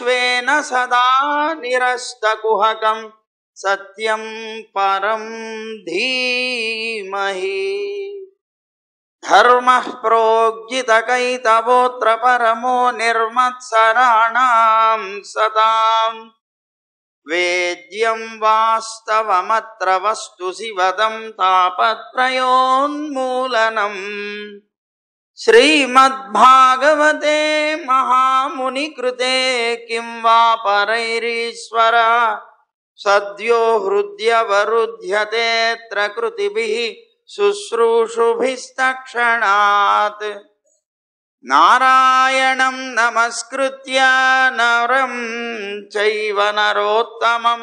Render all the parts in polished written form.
పార్శ్వేన సదా నిరస్తకుహకం సత్యం పరం ధీమహి ధర్మః ప్రోజ్జితకైతవోత్ర పరమో నిర్మత్సరాణాం సతాం వేద్యం వాస్తవమత్ర వస్తు శివదం తాపత్రయోన్మూలనం శ్రీమద్భాగవతే మహామునికృతే కిం వా పరైరీశ్వర సద్యో హృద్యవరుధ్యతేత్ర కృతిభిః శుశ్రూషుభిస్తక్షణాత్ నారాయణం నమస్కృత్య నరం చైవ నరోత్తమం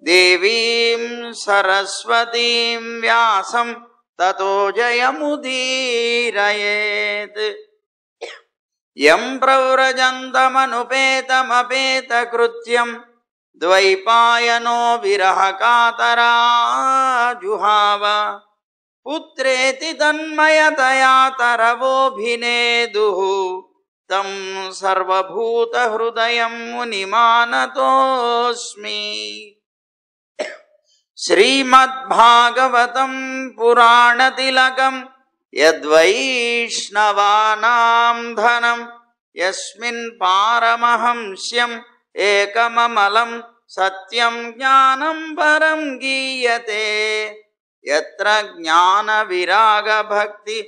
దేవీం సరస్వతీం వ్యాసం తతో జయముదీరయేత్ యం ప్రవ్రజంతమనుపేతమపేతకృత్యం ద్వైపాయనో విరహకాతరాజుహావ పుత్రేతి తన్మయతయా తరవోభినేదుః తం సర్వభూతహృదయం మునిమానతోస్మి. శ్రీమద్భాగవతం పురాణతిలకం యద్వైష్ణవానాం ధనం యస్మిన్ పారమహంస్యం ఏకమమలం సత్యం జ్ఞానం పరం గీయతే యత్ర జ్ఞాన విరాగ భక్తి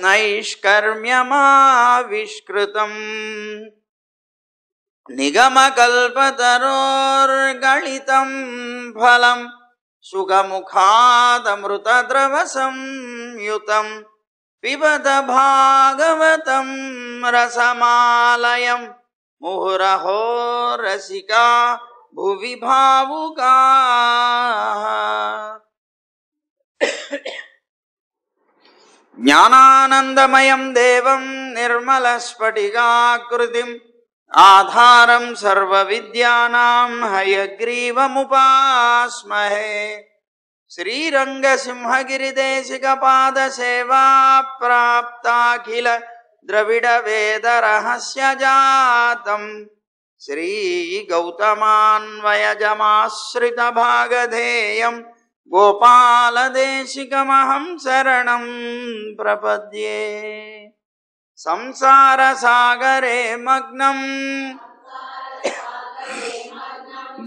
నైష్కర్మ్యమావిష్కృతం నిగమకల్పతరోర్గళితం ఫలం సుఖముఖాదమృతద్రవ సంయుతం పిబత భాగవతం రసమాలయం ముహురహో రసికా భువి భావుకాః. జ్ఞానానందమయం దేవం నిర్మలస్ఫటికాకృతిం ఆధారం సర్వవిద్యానాం హయగ్రీవముపాస్మహే. శ్రీరంగసింహగిరిదేశికపాదసేవా ప్రాప్తాఖిల ద్రవిడవేదరహస్యజాతం శ్రీగౌతమాన్వయజమాశ్రితభాగధేయం గోపాలదేశికమహం శరణం ప్రపద్యే. సంసారసాగరే మగ్నం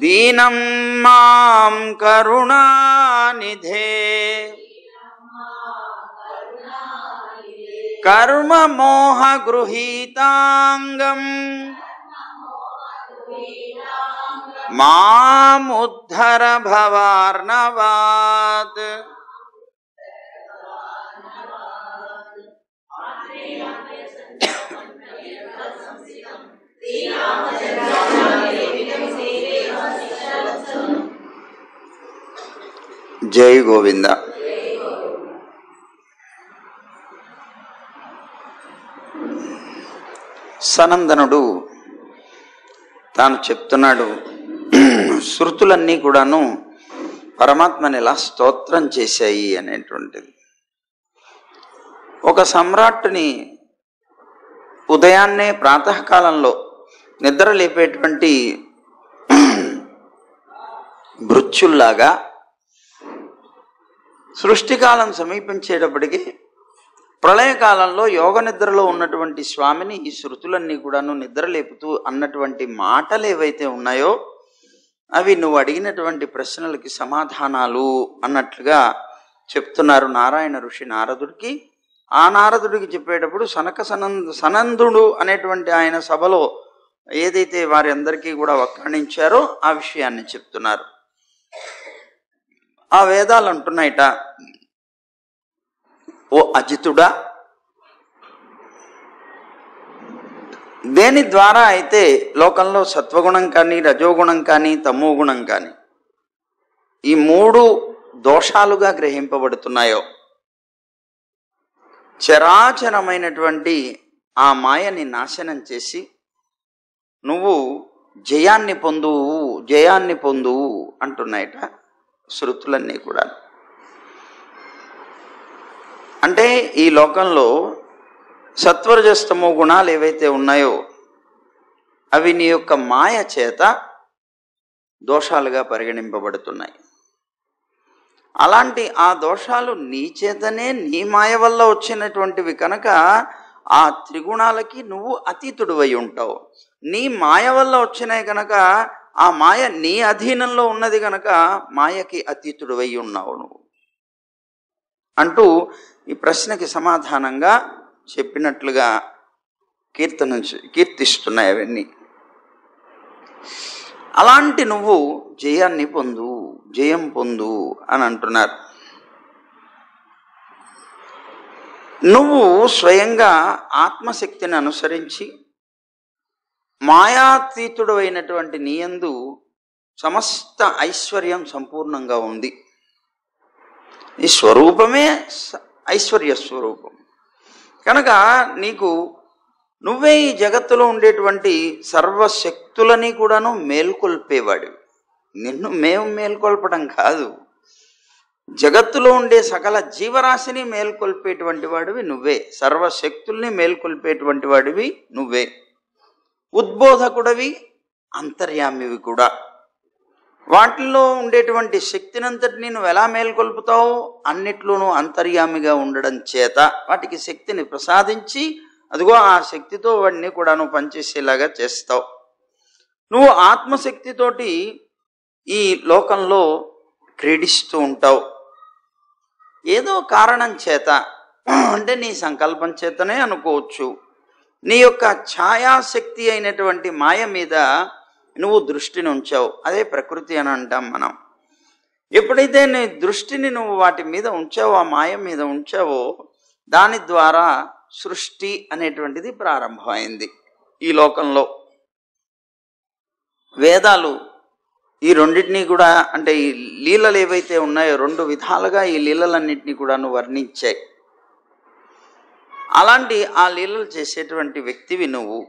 దీనం మాం కరుణానిధే. కర్మమోహగృహీతాంగం మాముద్ధర భవార్ణవాత్. జై గోవింద. సనందనుడు తాను చెప్తున్నాడు, శృతులన్నీ కూడాను పరమాత్మని ఎలా స్తోత్రం చేశాయి అనేటువంటిది. ఒక సమ్రాట్టుని ఉదయాన్నే ప్రాతకాలంలో నిద్ర లేపేటువంటి భృత్యుల్లాగా సృష్టికాలం సమీపించేటప్పటికి ప్రళయకాలంలో యోగ నిద్రలో ఉన్నటువంటి స్వామిని ఈ శృతులన్నీ కూడాను నిద్రలేపుతూ అన్నటువంటి మాటలు ఏవైతే ఉన్నాయో అవి నువ్వు అడిగినటువంటి ప్రశ్నలకి సమాధానాలు అన్నట్లుగా చెప్తున్నారు నారాయణ ఋషి నారదుడికి. ఆ నారదుడికి చెప్పేటప్పుడు సనందుడు అనేటువంటి ఆయన సభలో ఏదైతే వారి అందరికీ కూడా వక్కాణించారో ఆ విషయాన్ని చెప్తున్నారు. ఆ వేదాలు అంటున్నాయిట, ఓ అజితుడా, దేని ద్వారా అయితే లోకంలో సత్వగుణం కానీ రజోగుణం కానీ తమో గుణం కానీ ఈ మూడు దోషాలుగా గ్రహింపబడుతున్నాయో చరాచరమైనటువంటి ఆ మాయని నాశనం చేసి నువ్వు జయాన్ని పొందువు అంటున్నాయట శృతులన్నీ కూడా. అంటే ఈ లోకంలో సత్వరజస్తమో గుణాలు ఏవైతే ఉన్నాయో అవి నీ యొక్క మాయ చేత దోషాలుగా పరిగణింపబడుతున్నాయి. అలాంటి ఆ దోషాలు నీ చేతనే నీ మాయ వల్ల వచ్చినటువంటివి కనుక ఆ త్రిగుణాలకి నువ్వు అతీతుడివై ఉంటావు. నీ మాయ వల్ల వచ్చినాయి కనుక ఆ మాయ నీ అధీనంలో ఉన్నది కనుక మాయకి అతీతుడివై ఉన్నావు నువ్వు అంటూ ఈ ప్రశ్నకి సమాధానంగా చెప్పినట్లుగా కీర్తిస్తున్నాయి అవన్నీ. అలాంటి నువ్వు జయం పొందు అని అంటున్నారు. నువ్వు స్వయంగా ఆత్మశక్తిని అనుసరించి మాయాతీతుడు అయినటువంటి నీయందు సమస్త ఐశ్వర్యం సంపూర్ణంగా ఉంది. ఈ స్వరూపమే ఐశ్వర్య స్వరూపం కనుక నీకు నువ్వే ఈ జగత్తులో ఉండేటువంటి సర్వశక్తులని కూడాను మేల్కొల్పేవాడివి. నిన్ను మేము మేల్కొల్పడం కాదు, జగత్తులో ఉండే సకల జీవరాశిని మేల్కొల్పేటువంటి వాడివి నువ్వే, సర్వశక్తుల్ని మేల్కొల్పేటువంటి వాడివి నువ్వే, ఉద్బోధకుడవి, అంతర్యామివి కూడా. వాటిల్లో ఉండేటువంటి శక్తినంతటిని నువ్వు ఎలా మేల్కొల్పుతావు? అన్నిట్లోనూ అంతర్యామిగా ఉండడం చేత వాటికి శక్తిని ప్రసాదించి అదిగో ఆ శక్తితో వాడిని కూడా నువ్వు పనిచేసేలాగా చేస్తావు. నువ్వు ఆత్మశక్తితోటి ఈ లోకంలో క్రీడిస్తూ ఉంటావు. ఏదో కారణం చేత, అంటే నీ సంకల్పం చేతనే అనుకోవచ్చు, నీ యొక్క ఛాయాశక్తి అయినటువంటి మాయ మీద నువ్వు దృష్టిని ఉంచావు. అదే ప్రకృతి అని అంటాం మనం. ఎప్పుడైతే నీ దృష్టిని నువ్వు వాటి మీద ఉంచావో, ఆ మాయ మీద ఉంచావో, దాని ద్వారా సృష్టి అనేటువంటిది ప్రారంభమైంది ఈ లోకంలో. వేదాలు ఈ రెండింటినీ కూడా, అంటే ఈ లీలలు ఏవైతే ఉన్నాయో రెండు విధాలుగా ఈ లీలలన్నింటినీ కూడా వర్ణించాయి. అలాంటి ఆ లీలలు చేసేటువంటి వ్యక్తివి నువ్వు.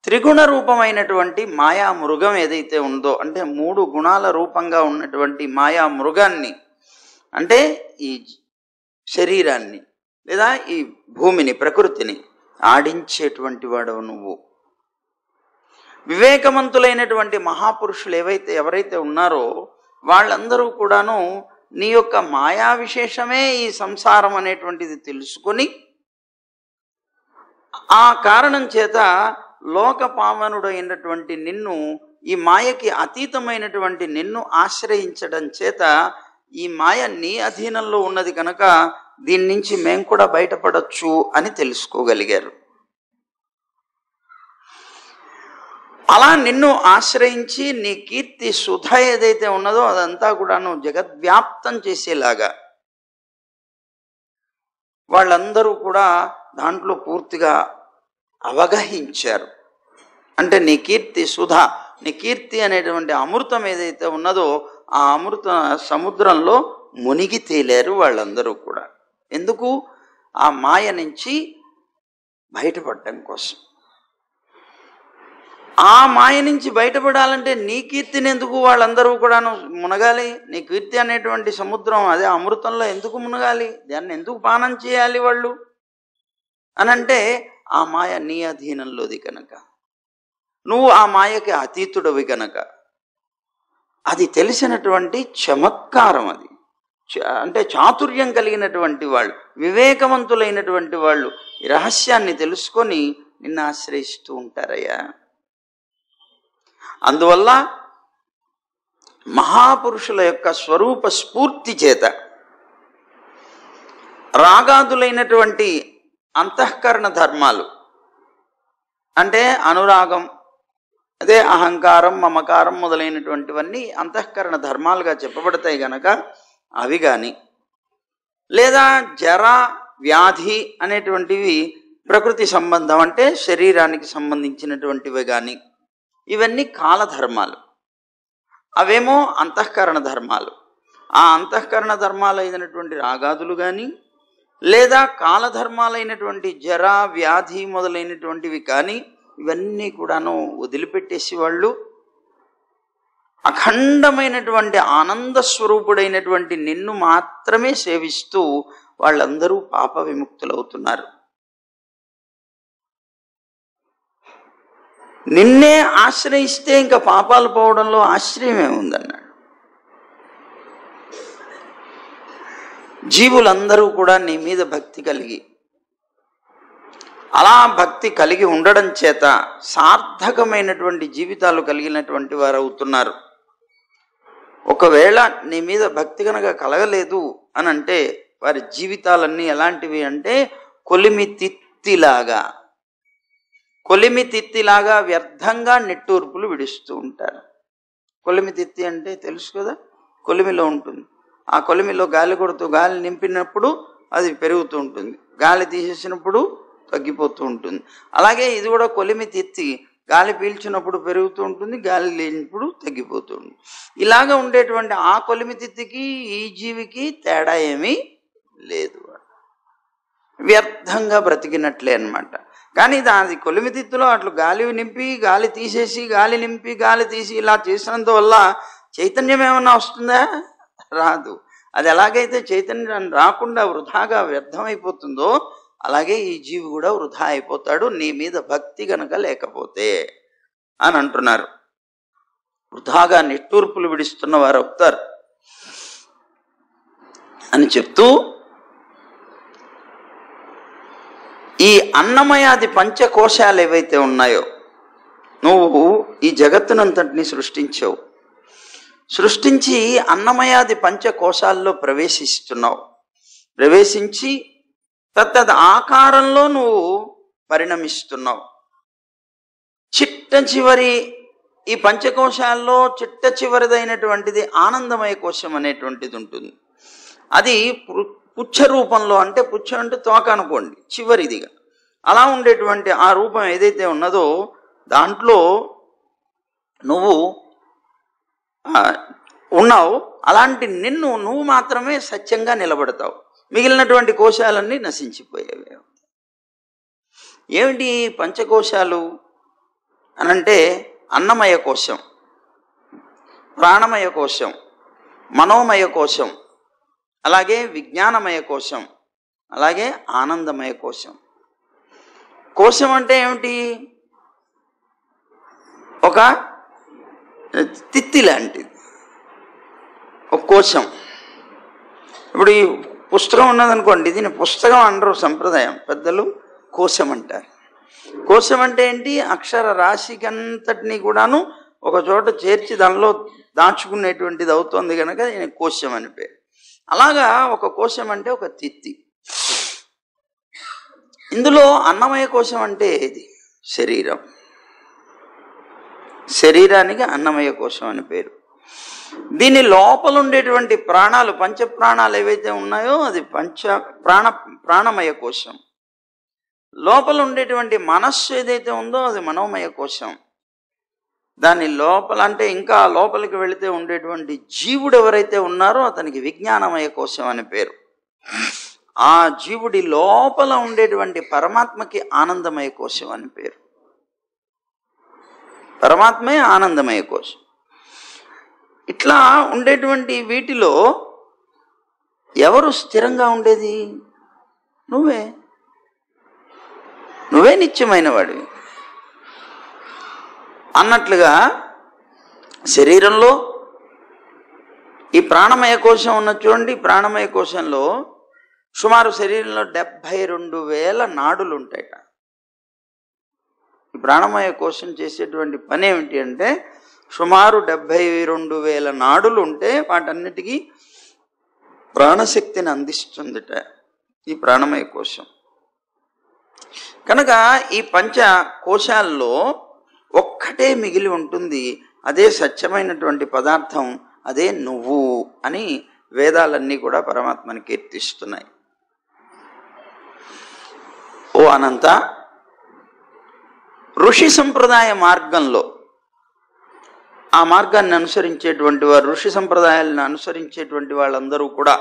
త్రిగుణ రూపమైనటువంటి మాయా మృగం ఏదైతే ఉందో, అంటే 3 గుణాల రూపంగా ఉన్నటువంటి మాయా మృగాన్ని, అంటే ఈ శరీరాన్ని లేదా ఈ భూమిని, ప్రకృతిని ఆడించేటువంటి వాడవు నువ్వు. వివేకవంతులైనటువంటి మహాపురుషులు ఎవరైతే ఉన్నారో వాళ్ళందరూ కూడాను నీ యొక్క మాయా విశేషమే ఈ సంసారం అనేటువంటిది తెలుసుకొని, ఆ కారణం చేత లోకపావనుడైనటువంటి నిన్ను, ఈ మాయకి అతీతమైనటువంటి నిన్ను ఆశ్రయించడం చేత ఈ మాయ నీ అధీనంలో ఉన్నది కనుక దీని నుంచి మేము కూడా బయటపడొచ్చు అని తెలుసుకోగలిగారు. అలా నిన్ను ఆశ్రయించి నీ కీర్తి సుధ ఏదైతే ఉన్నదో అదంతా కూడాను జగద్వ్యాప్తం చేసేలాగా వాళ్ళందరూ కూడా దాంట్లో పూర్తిగా అవగహించారు. అంటే నీ కీర్తి సుధ, నీ కీర్తి అనేటువంటి అమృతం ఏదైతే ఉన్నదో ఆ అమృత సముద్రంలో మునిగి తేలారు వాళ్ళందరూ కూడా. ఎందుకు? ఆ మాయ నుంచి బయటపడటం కోసం. ఆ మాయ నుంచి బయటపడాలంటే నీ కీర్తిని ఎందుకు వాళ్ళందరూ కూడాను మునగాలి? నీ కీర్తి అనేటువంటి సముద్రం, అదే అమృతంలో ఎందుకు మునగాలి? దాన్ని ఎందుకు పానం చేయాలి వాళ్ళు అనంటే, ఆ మాయ నీ అధీనంలోది కనుక, నువ్వు ఆ మాయకి అతీతుడవి కనుక. అది తెలిసినటువంటి చమత్కారం, అది అంటే చాతుర్యం కలిగినటువంటి వాళ్ళు, వివేకవంతులైనటువంటి వాళ్ళు ఈ రహస్యాన్ని తెలుసుకొని నిన్ను ఆశ్రయిస్తూ ఉంటారయ్యా. అందువల్ల మహాపురుషుల యొక్క స్వరూప స్ఫూర్తి చేత రాగాదులైనటువంటి అంతఃకరణ ధర్మాలు, అంటే అనురాగం, అదే అహంకారం, మమకారం మొదలైనటువంటివన్నీ అంతఃకరణ ధర్మాలుగా చెప్పబడతాయి గనక అవి కానీ, లేదా జర వ్యాధి అనేటువంటివి ప్రకృతి సంబంధం, అంటే శరీరానికి సంబంధించినటువంటివి కానీ, ఇవన్నీ కాలధర్మాలు. అవేమో అంతఃకరణ ధర్మాలు. ఆ అంతఃకరణ ధర్మాలు అయినటువంటి రాగాదులు కానీ, లేదా కాలధర్మాలైనటువంటి జర వ్యాధి మొదలైనటువంటివి కానీ, ఇవన్నీ కూడాను వదిలిపెట్టేసి వాళ్ళు అఖండమైనటువంటి ఆనంద స్వరూపుడైనటువంటి నిన్ను మాత్రమే సేవిస్తూ వాళ్ళందరూ పాప విముక్తులవుతున్నారు. నిన్నే ఆశ్రయిస్తే ఇంకా పాపాలు పోవడంలో ఆశ్చర్యమే ఉందన్నాడు. జీవులందరూ కూడా నీ మీద భక్తి కలిగి, అలా భక్తి కలిగి ఉండడం చేత సార్థకమైనటువంటి జీవితాలు కలిగినటువంటి వారు అవుతున్నారు. ఒకవేళ నీ మీద భక్తి కనుక కలగలేదు అని అంటే వారి జీవితాలన్నీ ఎలాంటివి అంటే కొలిమి తిత్తిలాగా వ్యర్థంగా నిట్టూర్పులు విడుస్తూ ఉంటారు. కొలిమి తిత్తి అంటే తెలుసు కదా, కొలిమిలో ఉంటుంది. ఆ కొలిమిలో గాలి కొడుతూ గాలి నింపినప్పుడు అది పెరుగుతూ ఉంటుంది, గాలి తీసేసినప్పుడు తగ్గిపోతూ ఉంటుంది. అలాగే ఇది కూడా కొలిమి తిత్తి, గాలి పీల్చినప్పుడు పెరుగుతూ ఉంటుంది, గాలి లేనప్పుడు తగ్గిపోతూ ఉంటుంది. ఇలాగ ఉండేటువంటి ఆ కొలిమి తిత్తికి ఈ జీవికి తేడా ఏమీ లేదు, వ్యర్థంగా బ్రతికినట్లే అన్నమాట. కానీ దాని కొలిమి తిత్తులో అట్లు గాలి నింపి గాలి తీసేసి గాలి నింపి గాలి తీసి ఇలా చేసినందువల్ల చైతన్యం ఏమన్నా వస్తుందా? రాదు. అది ఎలాగైతే చైతన్యం రాకుండా వృధాగా వ్యర్థమైపోతుందో అలాగే ఈ జీవి కూడా వృధా అయిపోతాడు నీ మీద భక్తి గనక లేకపోతే అని అంటున్నారు. వృధాగా నిట్టూర్పులు విడుస్తున్న వారు అవుతారు అని చెప్తూ, ఈ అన్నమయాది పంచకోశాలు ఏవైతే ఉన్నాయో, నువ్వు ఈ జగత్తునంతటిని సృష్టించావు. సృష్టించి అన్నమయాది పంచకోశాల్లో ప్రవేశిస్తున్నావు. ప్రవేశించి తత్తద్ ఆకారంలో నువ్వు పరిణమిస్తున్నావు. చిట్ట చివరి ఈ పంచకోశాల్లో చిట్ట చివరిదైనటువంటిది ఆనందమయ కోశం అనేటువంటిది ఉంటుంది. అది పుచ్చ రూపంలో, అంటే పుచ్చ అంటే తోక అనుకోండి, చివరిదిగా అలా ఉండేటువంటి ఆ రూపం ఏదైతే ఉన్నదో దాంట్లో నువ్వు ఉన్నావు. అలాంటి నువ్వు మాత్రమే సత్యంగా నిలబడతావు. మిగిలినటువంటి కోశాలన్నీ నశించిపోయేవి. ఏమిటి పంచకోశాలు అనంటే అన్నమయ కోశం, ప్రాణమయ కోశం, మనోమయ కోశం, అలాగే విజ్ఞానమయ కోశం, అలాగే ఆనందమయ కోశం. కోశం అంటే ఏమిటి? ఒక తిత్తి లాంటిది ఒక కోశం. ఇప్పుడు ఈ పుస్తకం ఉన్నదనుకోండి, దీని పుస్తకం అనరు సంప్రదాయం, పెద్దలు కోశం అంటారు. కోశం అంటే ఏంటి? అక్షర రాశికంతటినీ కూడాను ఒక చోట చేర్చి దానిలో దాచుకునేటువంటిది అవుతుంది కనుక దీని కోశం అని పేరు. అలాగా ఒక కోశం అంటే ఒక తిత్తి. ఇందులో అన్నమయ కోశం అంటే ఏది? శరీరం. శరీరానికి అన్నమయ కోశం అని పేరు. దీని లోపల ఉండేటువంటి ప్రాణాలు, పంచప్రాణాలు ఏవైతే ఉన్నాయో అది ప్రాణమయ కోశం. లోపల ఉండేటువంటి మనస్సు ఏదైతే ఉందో అది మనోమయ కోశం. దాని లోపల అంటే ఇంకా లోపలికి వెళితే ఉండేటువంటి జీవుడు ఎవరైతే ఉన్నారో అతనికి విజ్ఞానమయ కోశం అని పేరు. ఆ జీవుడి లోపల ఉండేటువంటి పరమాత్మకి ఆనందమయ కోశం అని పేరు. పరమాత్మే ఆనందమయ కోశం. ఇట్లా ఉండేటువంటి వీటిలో ఎవరు స్థిరంగా ఉండేది? నువ్వే నిత్యమైన వాడివి అన్నట్లుగా శరీరంలో ఈ ప్రాణమయ కోశం ఉన్న చూడండి. ప్రాణమయ కోశంలో సుమారు శరీరంలో 72,000 నాడులు ఉంటాయట. ఈ ప్రాణమయ కోశం చేసేటువంటి పని ఏమిటి అంటే సుమారు 72,000 నాడులు ఉంటే వాటన్నిటికీ ప్రాణశక్తిని అందిస్తుందిట ఈ ప్రాణమయ కోశం. కనుక ఈ పంచ కోశాల్లో ఒక్కటే మిగిలి ఉంటుంది, అదే సత్యమైనటువంటి పదార్థం, అదే నువ్వు అని వేదాలన్నీ కూడా పరమాత్మని కీర్తిస్తున్నాయి. ఓ అనంత, ఋషి సంప్రదాయ మార్గంలో ఆ మార్గాన్ని అనుసరించేటువంటి వారు, ఋషి సంప్రదాయాలను అనుసరించేటువంటి వాళ్ళందరూ కూడా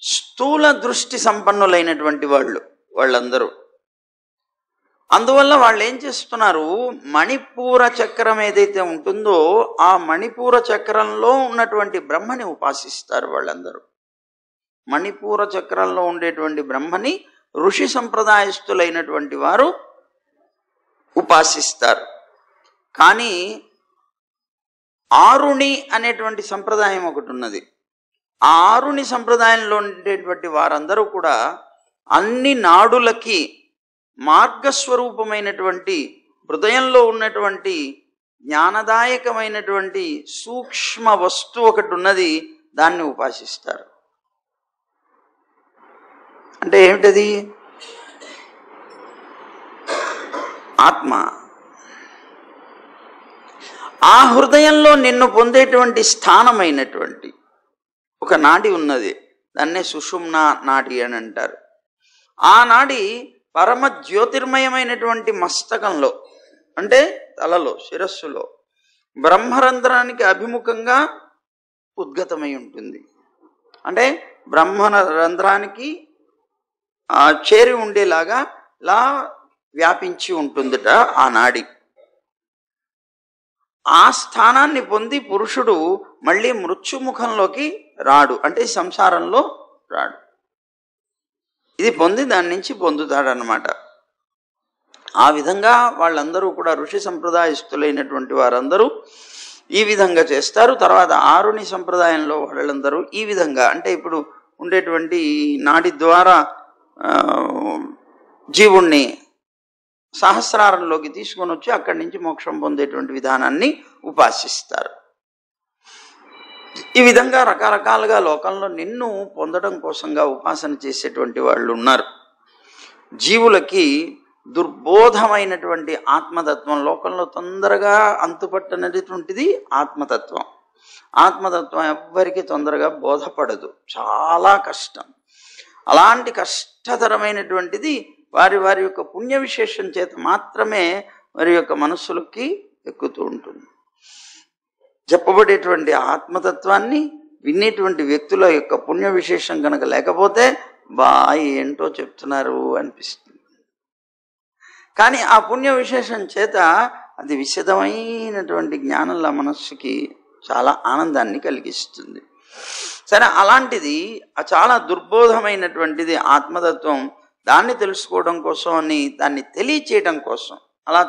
స్థూల దృష్టి సంపన్నులైనటువంటి వాళ్ళందరూ. అందువల్ల వాళ్ళు ఏం చేస్తున్నారు? మణిపూర చక్రం ఏదైతే ఉంటుందో ఆ మణిపూర చక్రంలో ఉన్నటువంటి బ్రహ్మని ఉపాసిస్తారు వాళ్ళందరూ. మణిపూర చక్రంలో ఉండేటువంటి బ్రహ్మని ఋషి సంప్రదాయస్తులైనటువంటి వారు ఉపాసిస్తారు. కానీ ఆరుణి అనేటువంటి సంప్రదాయం ఒకటి ఉన్నది. ఆ ఆరుణి సంప్రదాయంలో ఉండేటువంటి వారందరూ కూడా అన్ని నాడులకి మార్గస్వరూపమైనటువంటి హృదయంలో ఉన్నటువంటి జ్ఞానదాయకమైనటువంటి సూక్ష్మ వస్తువు ఒకటి ఉన్నది, దాన్ని ఉపాసిస్తారు. అంటే ఏమిటది? ఆత్మ. ఆ హృదయంలో నిన్ను పొందేటువంటి స్థానమైనటువంటి ఒక నాడి ఉన్నది, దాన్నే సుషుమ్న నాడి అని అంటారు. ఆ నాడి పరమ జ్యోతిర్మయమైనటువంటి మస్తకంలో, అంటే తలలో, శిరస్సులో బ్రహ్మరంధ్రానికి అభిముఖంగా ఉద్గతమై ఉంటుంది. అంటే బ్రహ్మరంధ్రానికి చేరి ఉండేలాగా లా వ్యాపించి ఉంటుందిట ఆ నాడి. ఆ స్థానాన్ని పొంది పురుషుడు మళ్ళీ మృత్యుముఖంలోకి రాడు, అంటే సంసారంలో రాడు. ఇది పొంది దాని నుంచి పొందుతాడనమాట. ఆ విధంగా వాళ్ళందరూ కూడా ఋషి సంప్రదాయస్తులైనటువంటి వారందరూ ఈ విధంగా చేస్తారు. తర్వాత ఆరుని సంప్రదాయంలో వాళ్ళందరూ ఈ విధంగా, అంటే ఇప్పుడు ఉండేటువంటి నాడి ద్వారా జీవుణ్ణి సహస్రారంలోకి తీసుకొని వచ్చి అక్కడి నుంచి మోక్షం పొందేటువంటి విధానాన్ని ఉపాసిస్తారు. ఈ విధంగా రకరకాలుగా లోకంలో నిన్ను పొందడం కోసంగా ఉపాసన చేసేటువంటి వాళ్ళు ఉన్నారు. జీవులకి దుర్బోధమైనటువంటి ఆత్మతత్వం, లోకంలో తొందరగా అంతుపట్టనటువంటిది ఆత్మతత్వం. ఆత్మతత్వం ఎవ్వరికి తొందరగా బోధపడదు, చాలా కష్టం. అలాంటి కష్టతరమైనటువంటిది వారి వారి యొక్క పుణ్య విశేషం చేత మాత్రమే వారి యొక్క మనస్సులకి ఎక్కుతూ ఉంటుంది. చెప్పబడేటువంటి ఆత్మతత్వాన్ని వినేటువంటి వ్యక్తుల యొక్క పుణ్య విశేషం కనుక లేకపోతే ఏంటో చెప్తున్నారు అనిపిస్తుంది. కానీ ఆ పుణ్య విశేషం చేత అది విశదమైనటువంటి జ్ఞానంలో మనస్సుకి చాలా ఆనందాన్ని కలిగిస్తుంది. సరే, అలాంటిది చాలా దుర్బోధమైనటువంటిది ఆత్మతత్వం. దాన్ని తెలుసుకోవడం కోసం అని, దాన్ని తెలియచేయడం కోసం, అలా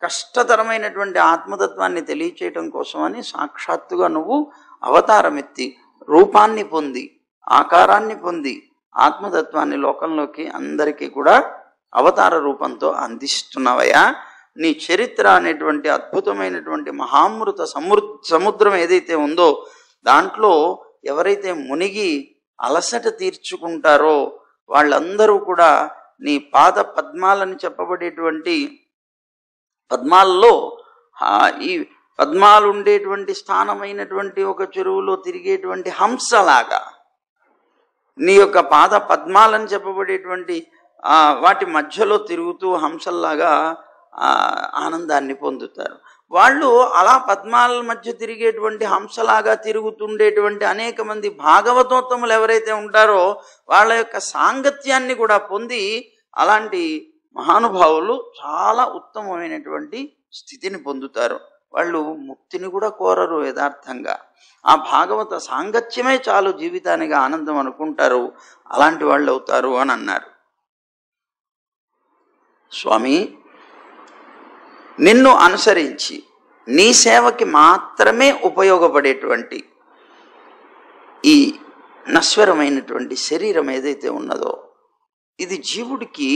కష్టతరమైనటువంటి ఆత్మతత్వాన్ని తెలియచేయటం కోసం అని సాక్షాత్తుగా నువ్వు అవతారం ఎత్తి రూపాన్ని పొంది ఆకారాన్ని పొంది ఆత్మతత్వాన్ని లోకంలోకి అందరికీ కూడా అవతార రూపంతో అందిస్తున్నావయ్యా. నీ చరిత్ర అనేటువంటి అద్భుతమైనటువంటి మహామృత సముద్రం ఏదైతే ఉందో దాంట్లో ఎవరైతే మునిగి అలసట తీర్చుకుంటారో వాళ్ళందరూ కూడా నీ పాద పద్మాలని చెప్పబడేటువంటి పద్మాల్లో, ఈ పద్మాలు ఉండేటువంటి స్థానమైనటువంటి ఒక చెరువులో తిరిగేటువంటి హంసలాగా నీ యొక్క పాద పద్మాలని చెప్పబడేటువంటి వాటి మధ్యలో తిరుగుతూ హంసల్లాగా ఆనందాన్ని పొందుతారు. వాళ్ళు అలా పద్మాల మధ్య తిరిగేటువంటి హంసలాగా తిరుగుతుండేటువంటి అనేక మంది భాగవతోత్తములు ఎవరైతే ఉంటారో వాళ్ళ యొక్క సాంగత్యాన్ని కూడా పొంది అలాంటి మహానుభావులు చాలా ఉత్తమమైనటువంటి స్థితిని పొందుతారు. వాళ్ళు ముక్తిని కూడా కోరరు యథార్థంగా. ఆ భాగవత సాంగత్యమే చాలు జీవితానికి ఆనందం అనుకుంటారు. అలాంటి వాళ్ళు అవుతారు అని అన్నారు. స్వామి, నిన్ను అనుసరించి నీ సేవకి మాత్రమే ఉపయోగపడేటువంటి ఈ నశ్వరమైనటువంటి శరీరం ఏదైతే ఉన్నదో ఇది జీవుడికి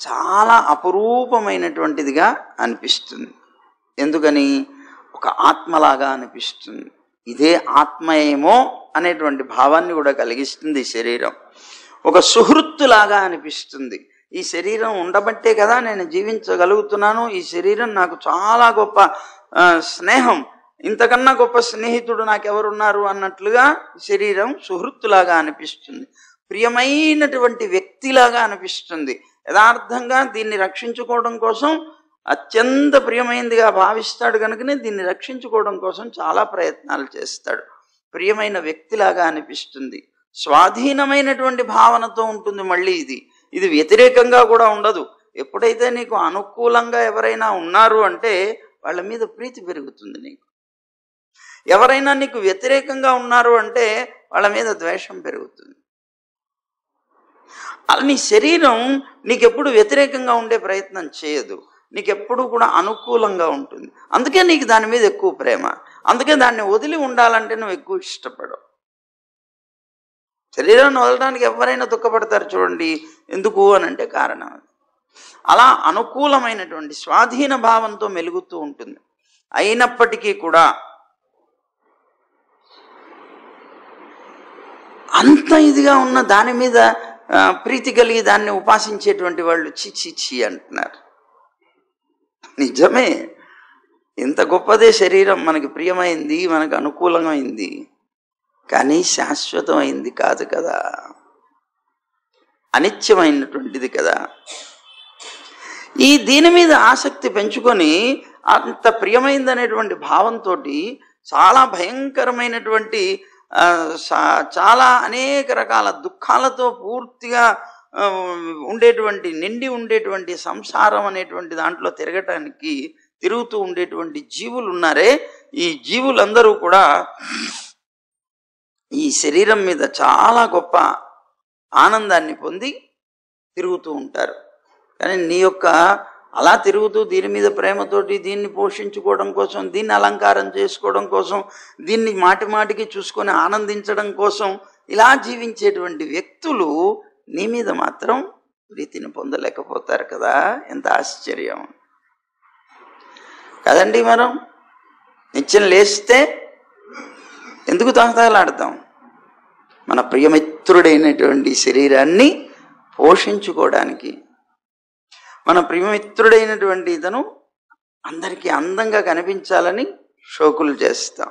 చాలా అపురూపమైనటువంటిదిగా అనిపిస్తుంది. ఎందుకని? ఒక ఆత్మలాగా అనిపిస్తుంది. ఇదే ఆత్మయేమో అనేటువంటి భావాన్ని కూడా కలిగిస్తుంది ఈ శరీరం. ఒక సుహృత్తులాగా అనిపిస్తుంది. ఈ శరీరం ఉండబట్టే కదా నేను జీవించగలుగుతున్నాను. ఈ శరీరం నాకు చాలా గొప్ప స్నేహం, ఇంతకన్నా గొప్ప స్నేహితుడు నాకెవరున్నారు అన్నట్లుగా శరీరం సుహృత్తులాగా అనిపిస్తుంది. ప్రియమైనటువంటి వ్యక్తిలాగా అనిపిస్తుంది. యథార్థంగా దీన్ని రక్షించుకోవడం కోసం అత్యంత ప్రియమైనదిగా భావిస్తాడు కనుకనే దీన్ని రక్షించుకోవడం కోసం చాలా ప్రయత్నాలు చేస్తాడు. ప్రియమైన వ్యక్తిలాగా అనిపిస్తుంది. స్వాధీనమైనటువంటి భావనతో ఉంటుంది. మళ్ళీ ఇది వ్యతిరేకంగా కూడా ఉండదు. ఎప్పుడైతే నీకు అనుకూలంగా ఎవరైనా ఉన్నారు అంటే వాళ్ళ మీద ప్రీతి పెరుగుతుంది నీకు. ఎవరైనా నీకు వ్యతిరేకంగా ఉన్నారు అంటే వాళ్ళ మీద ద్వేషం పెరుగుతుంది. అలా నీ శరీరం నీకెప్పుడు వ్యతిరేకంగా ఉండే ప్రయత్నం చేయదు. నీకు ఎప్పుడూ కూడా అనుకూలంగా ఉంటుంది. అందుకే నీకు దాని మీద ఎక్కువ ప్రేమ. అందుకే దాన్ని వదిలి ఉండాలంటే నువ్వు ఎక్కువ ఇష్టపడవు. శరీరాన్ని వదలడానికి ఎవరైనా దుఃఖపడతారు చూడండి. ఎందుకు అని అంటే కారణం అలా అనుకూలమైనటువంటి స్వాధీన భావంతో మెలుగుతూ ఉంటుంది. అయినప్పటికీ కూడా అంత ఇదిగా ఉన్న దాని మీద ప్రీతి కలిగి దాన్ని ఉపాసించేటువంటి వాళ్ళు చి అంటున్నారు. నిజమే, ఇంత గొప్పదే శరీరం, మనకి ప్రియమైంది, మనకు అనుకూలమైంది, కానీ శాశ్వతమైంది కాదు కదా, అనిత్యమైనటువంటిది కదా. దీని మీద ఆసక్తి పెంచుకొని అంత ప్రియమైందనేటువంటి భావంతో చాలా భయంకరమైనటువంటి చాలా అనేక రకాల దుఃఖాలతో పూర్తిగా ఉండేటువంటి నిండి ఉండేటువంటి సంసారం అనేటువంటి దాంట్లో తిరుగుతూ ఉండేటువంటి జీవులు ఉన్నారే, ఈ జీవులందరూ కూడా ఈ శరీరం మీద చాలా గొప్ప ఆనందాన్ని పొంది తిరుగుతూ ఉంటారు. కానీ నీ యొక్క అలా తిరుగుతూ దీని మీద ప్రేమతోటి దీన్ని పోషించుకోవడం కోసం, దీన్ని అలంకారం చేసుకోవడం కోసం, దీన్ని మాటి మాటికి చూసుకొని ఆనందించడం కోసం ఇలా జీవించేటువంటి వ్యక్తులు నీ మీద మాత్రం ప్రీతిని పొందలేకపోతారు కదా. ఎంత ఆశ్చర్యం కదండి. మనం నిత్యం లేస్తే ఎందుకు తహతహలాడతాం? మన ప్రియమిత్రుడైనటువంటి శరీరాన్ని పోషించుకోవడానికి. మన ప్రియమిత్రుడైనటువంటి ఇతను అందరికీ అందంగా కనిపించాలని షోకులు చేస్తాం,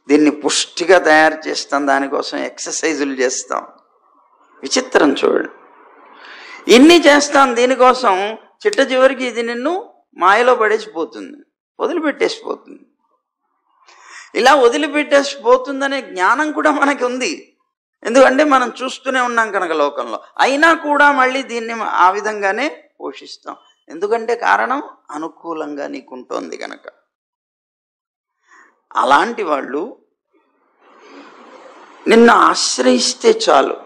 దీన్ని పుష్టిగా తయారు చేస్తాం, దానికోసం ఎక్సర్సైజులు చేస్తాం. విచిత్రం చూడండి, ఇన్ని చేస్తాం దీనికోసం, చిట్ట చివరికి ఇది నిన్ను మాయలో పడేసిపోతుంది, వదిలిపెట్టేసిపోతుంది. ఇలా వదిలిపెట్టేసిపోతుందనే జ్ఞానం కూడా మనకి ఉంది, ఎందుకంటే మనం చూస్తూనే ఉన్నాం కనుక లోకంలో. అయినా కూడా మళ్ళీ దీన్ని ఆ విధంగానే పోషిస్తాం. ఎందుకంటే కారణం అనుకూలంగా నీకుంటోంది కనుక. అలాంటి వాళ్ళు నిన్ను ఆశ్రయిస్తే చాలు,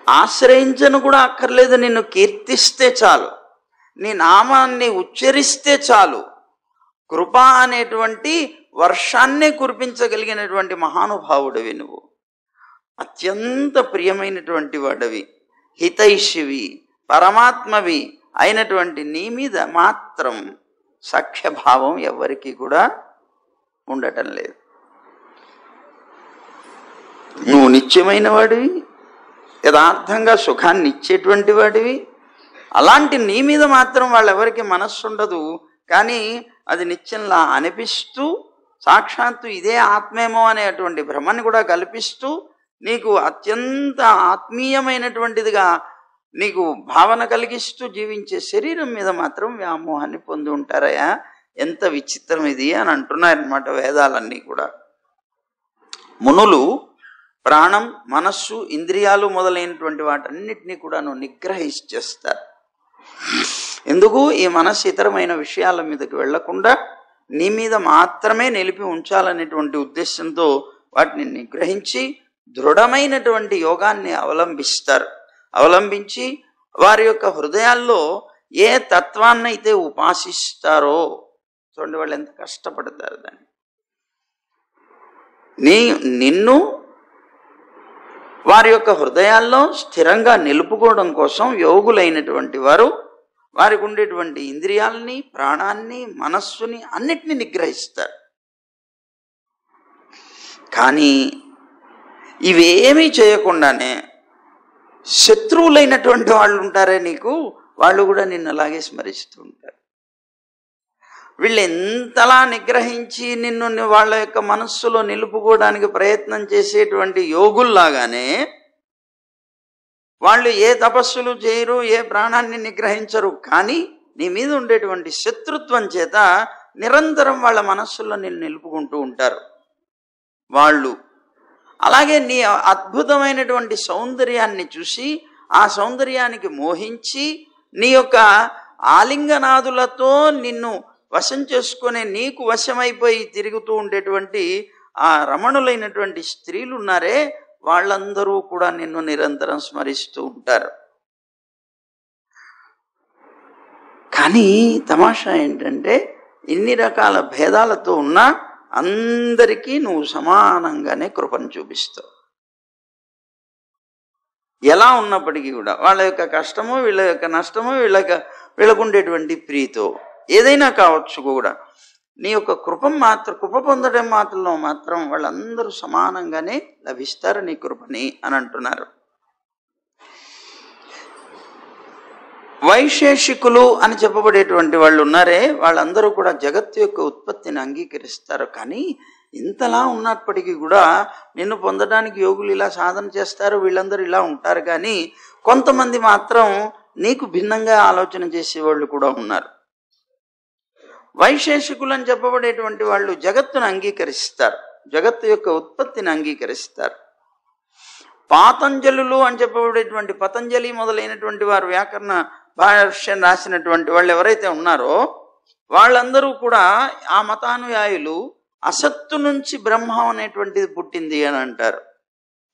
ఆశ్రయించను కూడా అక్కర్లేదు, నిన్ను కీర్తిస్తే చాలు, నీ నామాన్ని ఉచ్చరిస్తే చాలు, కృప అనేటువంటి వర్షాన్నే కురిపించగలిగినటువంటి మహానుభావుడివి నువ్వు. అత్యంత ప్రియమైనటువంటి వాడవి, హితైషివి, పరమాత్మవి అయినటువంటి నీ మీద మాత్రం సఖ్యభావం ఎవరికి కూడా ఉండటం లేదు. నువ్వు నిత్యమైన వాడివి, యథార్థంగా సుఖాన్ని ఇచ్చేటువంటి వాడివి. అలాంటి నీ మీద మాత్రం వాళ్ళెవరికి మనస్సు ఉండదు. కానీ అది నిత్యంలా అనిపిస్తూ సాక్షాత్తు ఇదే ఆత్మేమో అనేటువంటి భ్రమని కూడా కల్పిస్తూ నీకు అత్యంత ఆత్మీయమైనటువంటిదిగా నీకు భావన కలిగిస్తూ జీవించే శరీరం మీద మాత్రం వ్యామోహాన్ని పొంది ఉంటారయ్యా. ఎంత విచిత్రం ఇది అని అంటున్నారన్నమాట వేదాలన్నీ కూడా. మునులు ప్రాణం, మనస్సు, ఇంద్రియాలు మొదలైనటువంటి వాటన్నిటినీ కూడాను నిగ్రహించేస్తారు. ఎందుకు? ఈ మనస్సు ఇతరమైన విషయాల మీదకి వెళ్లకుండా నీ మీద మాత్రమే నిలిపి ఉంచాలనేటువంటి ఉద్దేశంతో వాటిని నిగ్రహించి దృఢమైనటువంటి యోగాన్ని అవలంబించి వారి యొక్క హృదయాల్లో ఏ తత్వాన్నైతే ఉపాసిస్తారో చూడండి, వాళ్ళు ఎంత కష్టపడతారు దాన్ని. నిన్ను వారి యొక్క హృదయాల్లో స్థిరంగా నిలుపుకోవడం కోసం యోగులైనటువంటి వారు వారికి ఉండేటువంటి ఇంద్రియాలని, ప్రాణాన్ని, మనస్సుని అన్నిటినీ నిగ్రహిస్తారు. కానీ ఇవేమీ చేయకుండానే శత్రువులైనటువంటి వాళ్ళు ఉంటారే నీకు, వాళ్ళు కూడా నిన్ను అలాగే స్మరిస్తూ ఉంటారు. వీళ్ళు ఎంతలా నిగ్రహించి నిన్ను వాళ్ళ యొక్క మనస్సులో నిలుపుకోవడానికి ప్రయత్నం చేసేటువంటి యోగుల్లాగానే వాళ్ళు ఏ తపస్సులు చేయరు, ఏ ప్రాణాన్ని నిగ్రహించరు. కానీ నీ మీద ఉండేటువంటి శత్రుత్వం చేత నిరంతరం వాళ్ళ మనస్సులో నిన్ను నిలుపుకుంటూ ఉంటారు వాళ్ళు. అలాగే నీ అద్భుతమైనటువంటి సౌందర్యాన్ని చూసి ఆ సౌందర్యానికి మోహించి నీ యొక్క ఆలింగనాదులతో నిన్ను వశం చేసుకునే నీకు వశమైపోయి తిరుగుతూ ఉండేటువంటి ఆ రమణులైనటువంటి స్త్రీలు ఉన్నారే, వాళ్ళందరూ కూడా నిన్ను నిరంతరం స్మరిస్తూ ఉంటారు. కానీ తమాషా ఏంటంటే ఇన్ని రకాల భేదాలతో ఉన్నా అందరికీ నువ్వు సమానంగానే కృపను చూపిస్తావు. ఎలా ఉన్నప్పటికీ కూడా వాళ్ళ యొక్క కష్టము, వీళ్ళ యొక్క నష్టము, వీళ్ళకు ఉండేటువంటి ప్రీతో ఏదైనా కావచ్చు కూడా, నీ యొక్క కృప పొందడం మాత్రం వాళ్ళందరూ సమానంగానే లభిస్తారు నీ కృపని అని అంటున్నారు. వైశేషికులు అని చెప్పబడేటువంటి వాళ్ళు ఉన్నారే, వాళ్ళందరూ కూడా జగత్తు యొక్క ఉత్పత్తిని అంగీకరిస్తారు. కానీ ఇంతలా ఉన్నప్పటికీ కూడా నిన్ను పొందడానికి యోగులు ఇలా సాధన చేస్తారు, వీళ్ళందరూ ఇలా ఉంటారు. కానీ కొంతమంది మాత్రం నీకు భిన్నంగా ఆలోచన చేసేవాళ్ళు కూడా ఉన్నారు. వైశేషికులు అని చెప్పబడేటువంటి వాళ్ళు జగత్తును అంగీకరిస్తారు, జగత్తు యొక్క ఉత్పత్తిని అంగీకరిస్తారు. పాతంజలులు అని చెప్పబడేటువంటి పతంజలి మొదలైనటువంటి వారు వ్యాకరణ భాష్యం రాసినటువంటి వాళ్ళు ఎవరైతే ఉన్నారో వాళ్ళందరూ కూడా ఆ మతానుయాయులు అసత్తు నుంచి బ్రహ్మం అనేటువంటిది పుట్టింది అని అంటారు.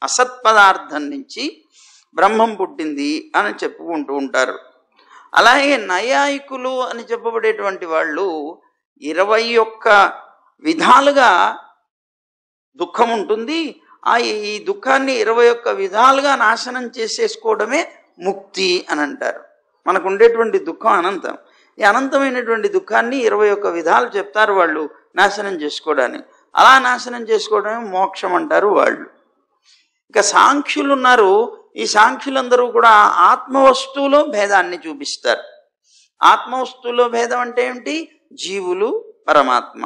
అసత్ పదార్థం నుంచి బ్రహ్మం పుట్టింది అని చెప్పుకుంటూ ఉంటారు. అలాగే నైయాయికులు అని చెప్పబడేటువంటి వాళ్ళు 21 విధాలుగా దుఃఖం ఉంటుంది, ఈ దుఃఖాన్ని 21 విధాలుగా నాశనం చేసేసుకోవడమే ముక్తి అని అంటారు. మనకు ఉండేటువంటి దుఃఖం అనంతం, ఈ అనంతమైనటువంటి దుఃఖాన్ని 21 విధాలు చెప్తారు వాళ్ళు నాశనం చేసుకోవడానికి. అలా నాశనం చేసుకోవడమే మోక్షం అంటారు వాళ్ళు. ఇక సాంఖ్యులు ఉన్నారు. ఈ సాంఖ్యులందరూ కూడా ఆత్మవస్తువులో భేదాన్ని చూపిస్తారు. ఆత్మవస్తువులో భేదం అంటే ఏమిటి? జీవులు పరమాత్మ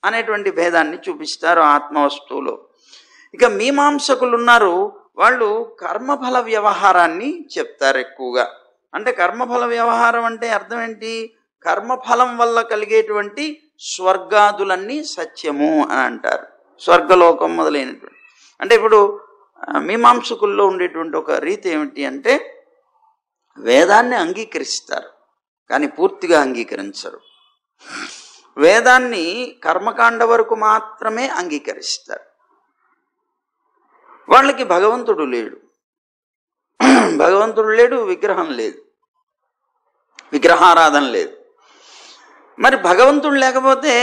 అనేటువంటి భేదాన్ని చూపిస్తారు ఆత్మవస్తువులో. ఇక మీమాంసకులు ఉన్నారు. వాళ్ళు కర్మఫల వ్యవహారాన్ని చెప్తారు ఎక్కువగా. అంటే కర్మఫల వ్యవహారం అంటే అర్థం ఏంటి? కర్మఫలం వల్ల కలిగేటువంటి స్వర్గాదులన్నీ సత్యము అని అంటారు. స్వర్గలోకం మొదలైనటువంటి అంటే ఇప్పుడు మీమాంసకుల్లో ఉండేటువంటి ఒక రీతి ఏమిటి అంటే వేదాన్ని అంగీకరిస్తారు కానీ పూర్తిగా అంగీకరించరు. వేదాన్ని కర్మకాండ వరకు మాత్రమే అంగీకరిస్తారు. వాళ్ళకి భగవంతుడు లేడు, విగ్రహం లేదు, విగ్రహారాధన లేదు. మరి భగవంతుడు లేకపోతే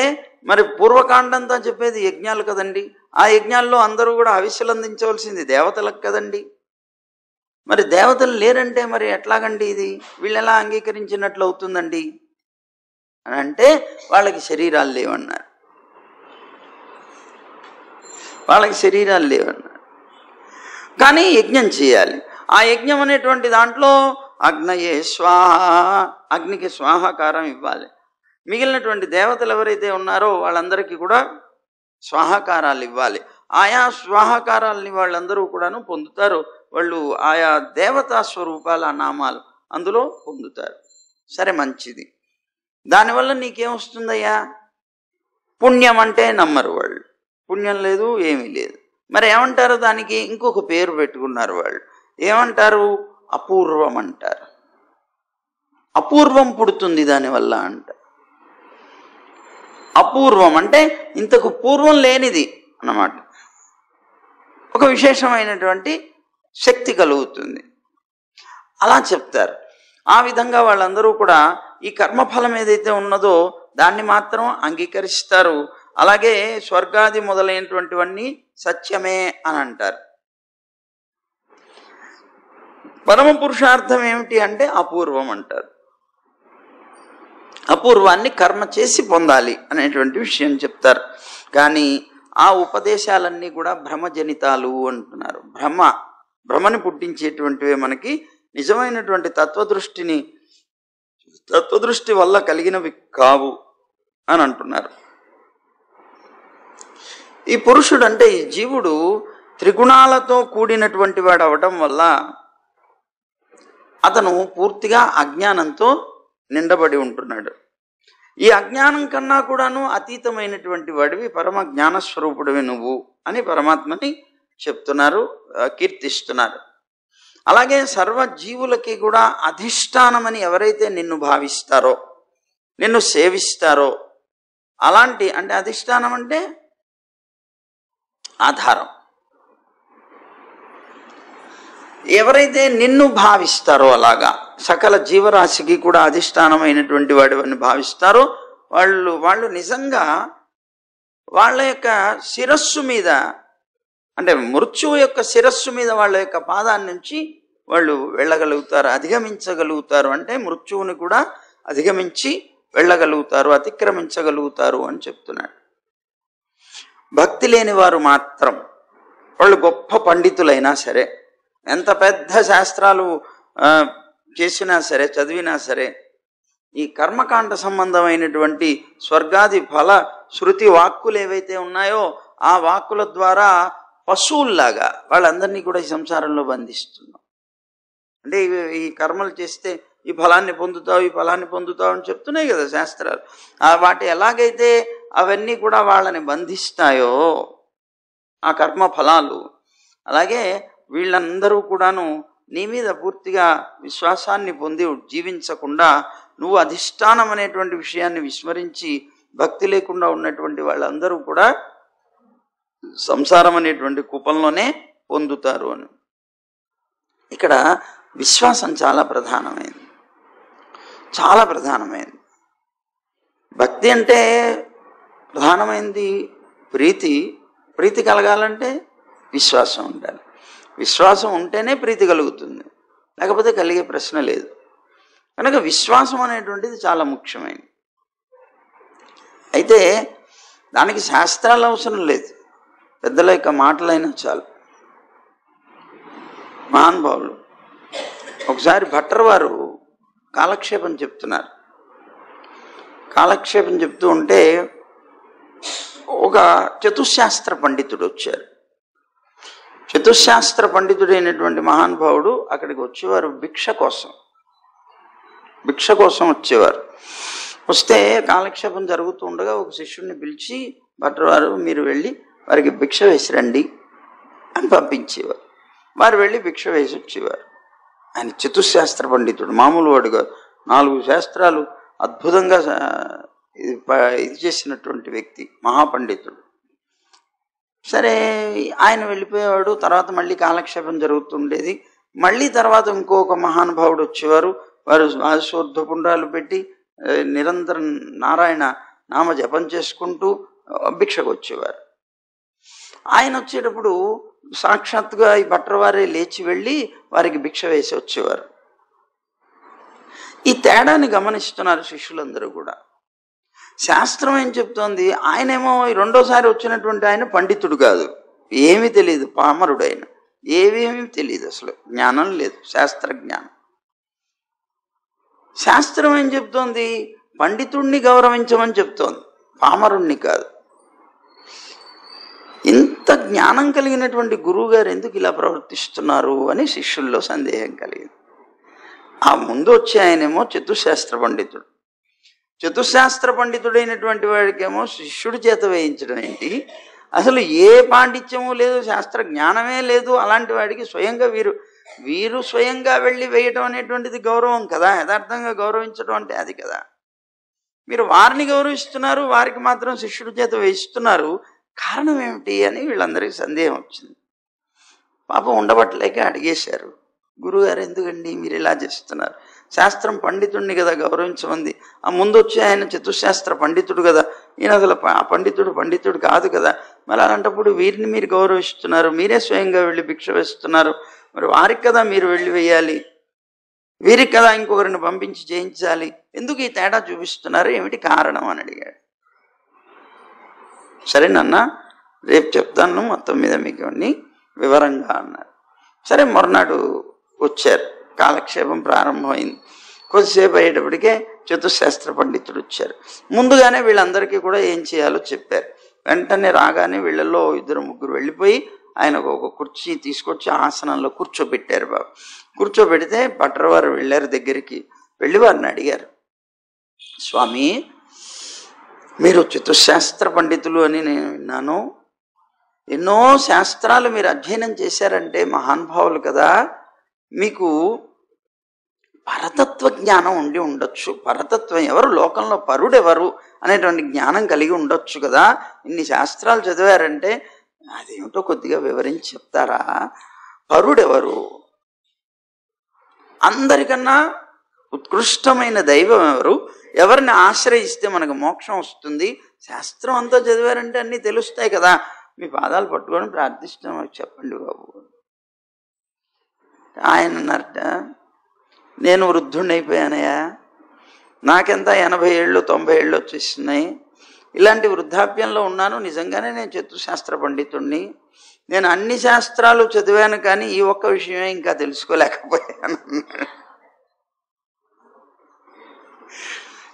మరి పూర్వకాండంతా చెప్పేది యజ్ఞాలు కదండి. ఆ యజ్ఞాల్లో అందరూ కూడా హవిస్సులు అందించవలసింది దేవతలకు కదండి. మరి దేవతలు లేరంటే మరి ఎట్లాగండి ఇది? వీళ్ళు ఎలా అంగీకరించినట్లు అవుతుందండి అని అంటే వాళ్ళకి శరీరాలు లేవన్నారు. కానీ యజ్ఞం చేయాలి. ఆ యజ్ఞం అనేటువంటి దాంట్లో అగ్నయే స్వాహ, అగ్నికి స్వాహాకారం ఇవ్వాలి. మిగిలినటువంటి దేవతలు ఎవరైతే ఉన్నారో వాళ్ళందరికీ కూడా స్వాహాకారాలు ఇవ్వాలి. ఆయా స్వాహాకారాలని వాళ్ళందరూ కూడాను పొందుతారు. వాళ్ళు ఆయా దేవతా స్వరూపాల నామాలు అందులో పొందుతారు. సరే, మంచిది. దానివల్ల నీకేమొస్తుందయ్యా? పుణ్యం అంటే నమ్మరు వాళ్ళు. పుణ్యం లేదు, ఏమీ లేదు. మరి ఏమంటారు? దానికి ఇంకొక పేరు పెట్టుకున్నారు వాళ్ళు. ఏమంటారు? అపూర్వం అంటారు. అపూర్వం పుడుతుంది దానివల్ల అంట. అపూర్వం అంటే ఇంతకు పూర్వం లేనిది అన్నమాట. ఒక విశేషమైనటువంటి శక్తి కలుగుతుంది అలా చెప్తారు. ఆ విధంగా వాళ్ళందరూ కూడా ఈ కర్మఫలం ఏదైతే ఉన్నదో దాన్ని మాత్రం అంగీకరిస్తారు. అలాగే స్వర్గాది మొదలైనటువంటివన్నీ సత్యమే అని అంటారు. పరమ పురుషార్థం ఏమిటి అంటే అపూర్వం అంటారు. అపూర్వాన్ని కర్మ చేసి పొందాలి అనేటువంటి విషయం చెప్తారు. కానీ ఆ ఉపదేశాలన్నీ కూడా భ్రమజనితాలు అంటున్నారు. భ్రమని పుట్టించేటువంటివే, మనకి నిజమైనటువంటి తత్వదృష్టి వల్ల కలిగినవి కావు అని అంటున్నారు. ఈ పురుషుడు అంటే ఈ జీవుడు త్రిగుణాలతో కూడినటువంటి వాడు అవడం వల్ల అతను పూర్తిగా అజ్ఞానంతో నిండబడి ఉంటున్నాడు. ఈ అజ్ఞానం కన్నా కూడాను అతీతమైనటువంటి వాడివి, పరమ జ్ఞానస్వరూపుడివి నువ్వు అని పరమాత్మని చెప్తున్నారు, కీర్తిస్తున్నారు. అలాగే సర్వజీవులకి కూడా అధిష్టానమని ఎవరైతే నిన్ను భావిస్తారో, నిన్ను సేవిస్తారో, అలాంటి అంటే అధిష్టానం అంటే ఆధారం. ఎవరైతే నిన్ను భావిస్తారో అలాగా సకల జీవరాశికి కూడా అధిష్టానమైనటువంటి వాడిని భావిస్తారో వాళ్ళు నిజంగా వాళ్ళ యొక్క శిరస్సు మీద, అంటే మృత్యువు యొక్క శిరస్సు మీద వాళ్ళ యొక్క పాదాన్ని నుంచి వాళ్ళు వెళ్ళగలుగుతారు, అధిగమించగలుగుతారు. అంటే మృత్యువుని కూడా అధిగమించి వెళ్ళగలుగుతారు, అతిక్రమించగలుగుతారు అని చెప్తున్నాడు. భక్తి లేని వారు మాత్రం, వాళ్ళు గొప్ప పండితులైనా సరే, ఎంత పెద్ద శాస్త్రాలు చేసినా సరే, చదివినా సరే, ఈ కర్మకాండ సంబంధమైనటువంటి స్వర్గాది ఫల శృతి వాక్కులు ఏవైతే ఉన్నాయో ఆ వాక్కుల ద్వారా పశువుల్లాగా వాళ్ళందరినీ కూడా ఈ సంసారంలో బంధిస్తున్నాం. అంటే ఈ కర్మలు చేస్తే ఈ ఫలాన్ని పొందుతావు, ఈ ఫలాన్ని పొందుతావు అని చెప్తున్నాయి కదా శాస్త్రాలు. వాటి ఎలాగైతే అవన్నీ కూడా వాళ్ళని బంధిస్తాయో ఆ కర్మ ఫలాలు, అలాగే వీళ్ళందరూ కూడాను నీ మీద పూర్తిగా విశ్వాసాన్ని పొంది జీవించకుండా నువ్వు అధిష్టానం అనేటువంటి విషయాన్ని విస్మరించి భక్తి లేకుండా ఉన్నటువంటి వాళ్ళందరూ కూడా సంసారం అనేటువంటి కూపంలోనే పొందుతారు అని. ఇక్కడ విశ్వాసం చాలా ప్రధానమైంది, చాలా ప్రధానమైంది. భక్తి అంటే ప్రధానమైంది ప్రీతి కలగాలంటే విశ్వాసం ఉండాలి. విశ్వాసం ఉంటేనే ప్రీతి కలుగుతుంది, లేకపోతే కలిగే ప్రశ్న లేదు. కనుక విశ్వాసం అనేటువంటిది చాలా ముఖ్యమైనది. అయితే దానికి శాస్త్రాలు అవసరం లేదు, పెద్దల యొక్క మాటలైనా చాలు. మహానుభావులు ఒకసారి భట్టర్ వారు కాలక్షేపం చెప్తున్నారు. కాలక్షేపం చెప్తూ ఉంటే ఒక చతుశాస్త్ర పండితుడు వచ్చారు. చతుశాస్త్ర పండితుడైనటువంటి మహానుభావుడు అక్కడికి వచ్చేవారు భిక్ష కోసం వచ్చేవారు. వస్తే కాలక్షేపం జరుగుతూ ఉండగా ఒక శిష్యుడిని పిలిచి భట్టర్ వారు మీరు వెళ్ళి వారికి భిక్ష వేసిరండి అని పంపించేవారు. వారు వెళ్ళి భిక్ష వేసి వచ్చేవారు. ఆయన చతుశాస్త్ర పండితుడు, మామూలు వాడు కాదు. 4 శాస్త్రాలు అద్భుతంగా ఇది చేసినటువంటి వ్యక్తి, మహాపండితుడు. సరే ఆయన వెళ్ళిపోయేవాడు. తర్వాత మళ్ళీ కాలక్షేపం జరుగుతుండేది. మళ్ళీ తర్వాత ఇంకొక మహానుభావుడు వచ్చేవారు. వారు ఆశోర్ధపుండ్రాలు పెట్టి నిరంతరం నారాయణ నామ జపం చేసుకుంటూ భిక్షకు వచ్చేవారు. ఆయన వచ్చేటప్పుడు సాక్షాత్తుగా ఈ భట్టర్ వారే లేచి వెళ్ళి వారికి భిక్ష వేసి వచ్చేవారు. ఈ తేడాన్ని గమనిస్తున్నారు శిష్యులందరూ కూడా. శాస్త్రం ఏం చెప్తోంది, ఆయనేమో రెండోసారి వచ్చినటువంటి ఆయన పండితుడు కాదు, ఏమీ తెలియదు, పామరుడు ఆయన, ఏమీ తెలియదు, అసలు జ్ఞానం లేదు, శాస్త్ర జ్ఞానం. శాస్త్రం ఏం చెప్తోంది, పండితుణ్ణి గౌరవించమని చెప్తోంది, పామరుణ్ణి కాదు. ఇంత జ్ఞానం కలిగినటువంటి గురువు గారు ఎందుకు ఇలా ప్రవర్తిస్తున్నారు అని శిష్యుల్లో సందేహం కలిగింది. ఆ ముందు వచ్చే ఆయనేమో చతుశాస్త్ర పండితుడు. చతుశాస్త్ర పండితుడైనటువంటి వాడికేమో శిష్యుడి చేత వేయించడం ఏంటి, అసలు ఏ పాండిత్యము లేదు, శాస్త్ర జ్ఞానమే లేదు. అలాంటి వాడికి స్వయంగా వీరు స్వయంగా వెళ్ళి వేయటం అనేటువంటిది గౌరవం కదా, యథార్థంగా గౌరవించడం అంటే అది కదా. మీరు వారిని గౌరవిస్తున్నారు, వారికి మాత్రం శిష్యుడి చేత వేయిస్తున్నారు, కారణం ఏమిటి అని వీళ్ళందరికీ సందేహం వచ్చింది. పాపం ఉండబట్టలేక అడిగేశారు, గురువుగారు ఎందుకండి మీరు ఇలా చేస్తున్నారు, శాస్త్రం పండితుడిని కదా గౌరవించమంది, ఆ ముందు వచ్చి ఆయన చతుశాస్త్ర పండితుడు కదా, ఈయన అసలు పండితుడు కాదు కదా, మరి అలాంటప్పుడు వీరిని మీరు గౌరవిస్తున్నారు, మీరే స్వయంగా వెళ్ళి భిక్ష వేస్తున్నారు, మరి వారికి కదా మీరు వెళ్ళి వేయాలి, వీరికి కదా ఇంకొకరిని పంపించి చేయించాలి, ఎందుకు ఈ తేడా చూపిస్తున్నారు, ఏమిటి కారణం అని అడిగాడు. సరేనన్నా రేపు చెప్తాను మొత్తం మీద మీకు అన్ని వివరంగా అన్నారు. సరే మరునాడు వచ్చారు, కాలక్షేపం ప్రారంభమైంది. కొద్దిసేపు అయ్యేటప్పటికే చతుశాస్త్ర పండితుడు వచ్చారు. ముందుగానే వీళ్ళందరికీ కూడా ఏం చేయాలో చెప్పారు. వెంటనే రాగానే వీళ్ళల్లో 2-3 వెళ్ళిపోయి ఆయన ఒక కుర్చీ తీసుకొచ్చి ఆసనంలో కూర్చోబెట్టారు. బాబు కూర్చోబెడితే భట్టర్ వారు వెళ్ళారు దగ్గరికి. వెళ్ళి వారిని అడిగారు, స్వామి మీరు చతుశాస్త్ర పండితులు అని నేను విన్నాను, ఎన్నో శాస్త్రాలు మీరు అధ్యయనం చేశారంటే మహానుభావులు కదా, మీకు పరతత్వ జ్ఞానం ఉండి ఉండొచ్చు, పరతత్వం ఎవరు, లోకంలో పరుడెవరు అనేటువంటి జ్ఞానం కలిగి ఉండొచ్చు కదా, ఇన్ని శాస్త్రాలు చదివారంటే అదేమిటో కొద్దిగా వివరించి చెప్తారా, పరుడెవరు, అందరికన్నా ఉత్కృష్టమైన దైవం ఎవరు, ఎవరిని ఆశ్రయిస్తే మనకు మోక్షం వస్తుంది, శాస్త్రం అంతా చదివారంటే అన్నీ తెలుస్తాయి కదా, మీ పాదాలు పట్టుకొని ప్రార్థిస్తాం, చెప్పండి బాబు. ఆయన అన్నారట, నేను వృద్ధుణ్ణి అయిపోయానయా, నాకెంత 80 ఏళ్ళు 90 ఏళ్ళు వచ్చేస్తున్నాయి, ఇలాంటి వృద్ధాప్యంలో ఉన్నాను, నిజంగానే నేను చతుశాస్త్ర పండితుణ్ణి, నేను అన్ని శాస్త్రాలు చదివాను కానీ ఈ ఒక్క విషయమే ఇంకా తెలుసుకోలేకపోయాను.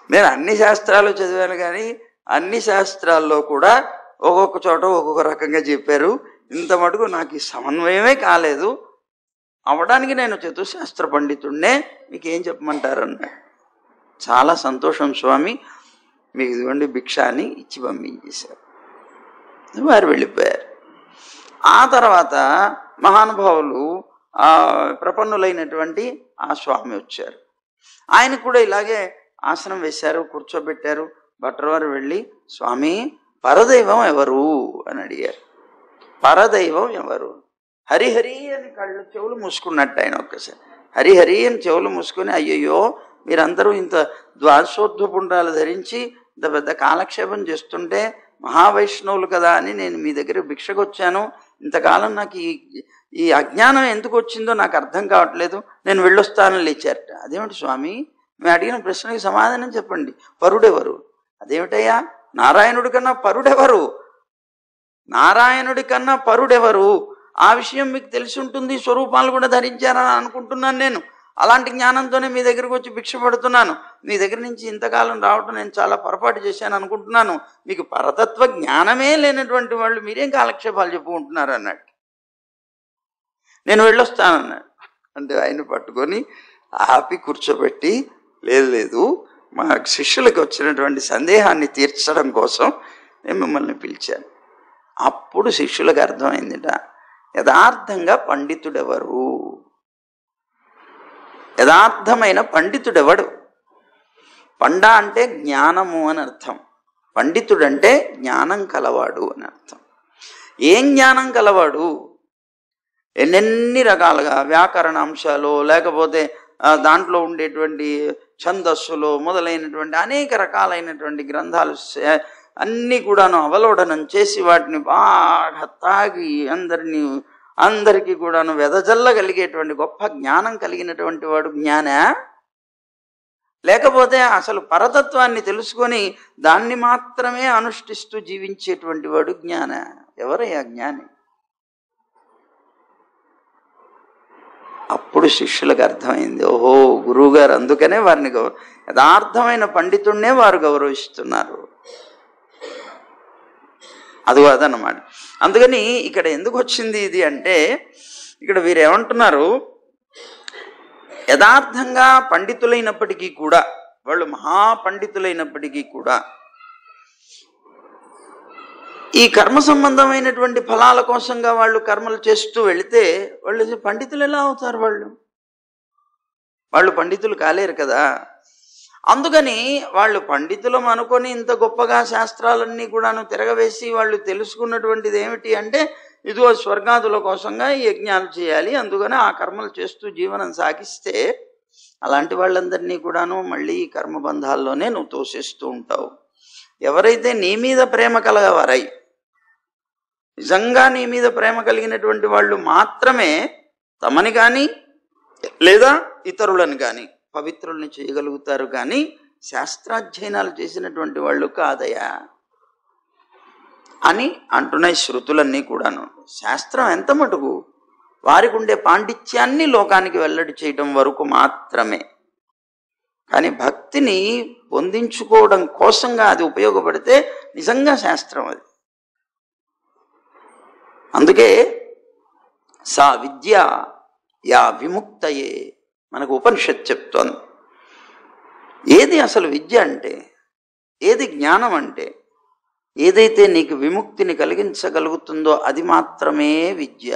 నేను అన్ని శాస్త్రాలు చదివాను కానీ అన్ని శాస్త్రాల్లో కూడా ఒక్కొక్క చోట ఒక్కొక్క రకంగా చెప్పారు, ఇంత మటుకు నాకు ఈ సమన్వయమే కాలేదు, అవడానికి నేను చతుశాస్త్ర పండితుడినే, మీకు ఏం చెప్పమంటారు అన్నాడు. చాలా సంతోషం స్వామి, మీకు ఇదిగోండి భిక్ష అని ఇచ్చి పంపించేశారు. వారు వెళ్ళిపోయారు. ఆ తర్వాత మహానుభావులు ప్రపన్నులైనటువంటి ఆ స్వామి వచ్చారు. ఆయన కూడా ఇలాగే ఆసనం వేశారు, కూర్చోబెట్టారు. భట్రవారు వెళ్ళి, స్వామి పరదైవం ఎవరు అని అడిగారు. పరదైవం ఎవరు? హరిహరి అని కళ్ళు చెవులు మూసుకున్నట్టు ఆయన ఒక్కసారి హరిహరి అని చెవులు మూసుకొని, అయ్యయ్యో మీరందరూ ఇంత ద్వాదశోద్ధపుండ్రాలు ధరించి ఇంత పెద్ద కాలక్షేపం చేస్తుంటే మహావైష్ణవులు కదా అని నేను మీ దగ్గర భిక్షకు వచ్చాను, ఇంతకాలం నాకు ఈ అజ్ఞానం ఎందుకు వచ్చిందో నాకు అర్థం కావట్లేదు, నేను వెళ్ళొస్తానని లేచారట. అదేమిటి స్వామి, మేము అడిగిన ప్రశ్నకి సమాధానం చెప్పండి, పరుడెవరు? అదేమిటయ్యా, నారాయణుడి కన్నా పరుడెవరు? నారాయణుడి కన్నా పరుడెవరు? ఆ విషయం మీకు తెలిసి ఉంటుంది, స్వరూపాలు కూడా ధరించారని అనుకుంటున్నాను నేను, అలాంటి జ్ఞానంతోనే మీ దగ్గరకు వచ్చి భిక్ష పడుతున్నాను, మీ దగ్గర నుంచి ఇంతకాలం రావటం నేను చాలా పొరపాటు చేశాను అనుకుంటున్నాను, మీకు పరతత్వ జ్ఞానమే లేనటువంటి వాళ్ళు మీరేం కాలక్షేపాలు చెప్పుకుంటున్నారు అన్నాడు. నేను వెళ్ళొస్తానన్నాడు. అంటే ఆయన పట్టుకొని ఆపి కూర్చోబెట్టి, లేదు మా శిష్యులకు వచ్చినటువంటి సందేహాన్ని తీర్చడం కోసం నేను మిమ్మల్ని పిలిచాను. అప్పుడు శిష్యులకు అర్థమైందిట, యథార్థంగా పండితుడెవరు, యథార్థమైన పండితుడెవడు? పండ అంటే జ్ఞానము అని అర్థం, పండితుడంటే జ్ఞానం కలవాడు అని అర్థం. ఏం జ్ఞానం కలవాడు? ఎన్నెన్ని రకాలుగా వ్యాకరణ అంశాలు, లేకపోతే దాంట్లో ఉండేటువంటి ఛందస్సులో మొదలైనటువంటి అనేక రకాలైనటువంటి గ్రంథాలు అన్నీ కూడాను అవలోడనం చేసి వాటిని బాగా తాగి అందరికీ కూడాను వెదజల్లగలిగేటువంటి గొప్ప జ్ఞానం కలిగినటువంటి వాడు జ్ఞాన? లేకపోతే అసలు పరతత్వాన్ని తెలుసుకొని దాన్ని మాత్రమే అనుష్ఠిస్తూ జీవించేటువంటి వాడు జ్ఞాన? ఎవరయ్యా జ్ఞాని? అప్పుడు శిష్యులకు అర్థమైంది, ఓహో గురువుగారు అందుకనే వారిని యథార్థమైన పండితుడినే వారు గౌరవిస్తున్నారు. అదన్నమాట. అందుకని ఇక్కడ ఎందుకు వచ్చింది ఇది అంటే, ఇక్కడ వీరేమంటున్నారు, యథార్థంగా పండితులైనప్పటికీ కూడా, వాళ్ళు మహాపండితులైనప్పటికీ కూడా ఈ కర్మ సంబంధమైనటువంటి ఫలాల కోసంగా వాళ్ళు కర్మలు చేస్తూ వెళితే వాళ్ళు పండితులు ఎలా అవుతారు? వాళ్ళు పండితులు కాలేరు కదా. అందుకని వాళ్ళు పండితులం అనుకొని ఇంత గొప్పగా శాస్త్రాలన్నీ కూడాను తిరగవేసి వాళ్ళు తెలుసుకున్నటువంటిది ఏమిటి అంటే, ఇదిగో స్వర్గాదుల కోసంగా యజ్ఞాలు చేయాలి, అందుకని ఆ కర్మలు చేస్తూ జీవనం సాగిస్తే అలాంటి వాళ్ళందరినీ కూడాను మళ్ళీ ఈ కర్మబంధాల్లోనే నువ్వు తోసేస్తూ ఉంటావు. ఎవరైతే నీ మీద ప్రేమ కలగవారై, నిజంగా నీ మీద ప్రేమ కలిగినటువంటి వాళ్ళు మాత్రమే తమని కానీ లేదా ఇతరులను కానీ పవిత్రుల్ని చేయగలుగుతారు, కానీ శాస్త్రాధ్యయనాలు చేసినటువంటి వాళ్ళు కాదయా అని అంటున్నాయి శృతులన్నీ కూడాను. శాస్త్రం ఎంత మటుకు వారికి ఉండే పాండిత్యాన్ని లోకానికి వెల్లడి చేయడం వరకు మాత్రమే, కానీ భక్తిని పొందించుకోవడం కోసంగా అది ఉపయోగపడితే నిజంగా శాస్త్రం అది. అందుకే సా విద్య యా విముక్తయే మనకు ఉపనిషత్ చెప్తోంది. ఏది అసలు విద్య అంటే, ఏది జ్ఞానం అంటే, ఏదైతే నీకు విముక్తిని కలిగించగలుగుతుందో అది మాత్రమే విద్య.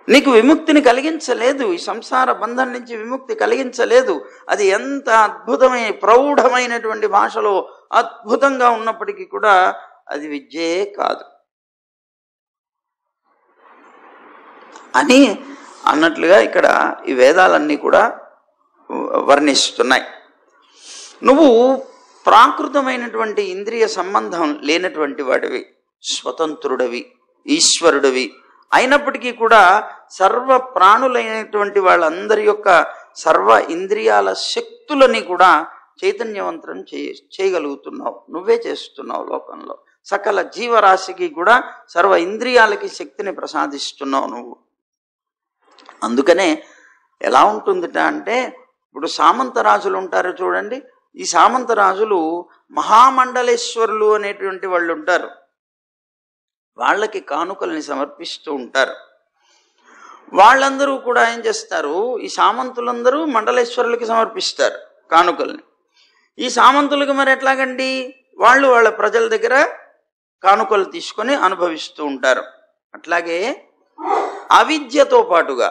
నీకు విముక్తిని కలిగించలేదు, ఈ సంసార బంధం నుంచి విముక్తి కలిగించలేదు, అది ఎంత అద్భుతమైన ప్రౌఢమైనటువంటి భాషలో అద్భుతంగా ఉన్నప్పటికీ కూడా అది విద్యే కాదు అని అన్నట్లుగా ఇక్కడ ఈ వేదాలన్నీ కూడా వర్ణిస్తున్నాయి. నువ్వు ప్రాకృతమైనటువంటి ఇంద్రియ సంబంధం లేనటువంటి వాడివి, స్వతంత్రుడివి, ఈశ్వరుడివి అయినప్పటికీ కూడా సర్వ ప్రాణులైనటువంటి వాళ్ళందరి యొక్క సర్వ ఇంద్రియాల శక్తులని కూడా చైతన్యవంతం చేయగలుగుతున్నావు. నువ్వే చేస్తున్నావు. లోకంలో సకల జీవరాశికి కూడా సర్వ ఇంద్రియాలకి శక్తిని ప్రసాదిస్తున్నావు నువ్వు. అందుకనే ఎలా ఉంటుందిట అంటే, ఇప్పుడు సామంతరాజులు ఉంటారు చూడండి. ఈ సామంతరాజులు మహామండలేశ్వరులు అనేటువంటి వాళ్ళు ఉంటారు. వాళ్ళకి కానుకల్ని సమర్పిస్తూ ఉంటారు. వాళ్ళందరూ కూడా ఏం చేస్తారు, ఈ సామంతులందరూ మండలేశ్వరులకి సమర్పిస్తారు కానుకల్ని. ఈ సామంతులకి మరి ఎట్లాగండి, వాళ్ళు వాళ్ళ ప్రజల దగ్గర కానుకలు తీసుకొని అనుభవిస్తూ ఉంటారు. అట్లాగే అవిద్యతో పాటుగా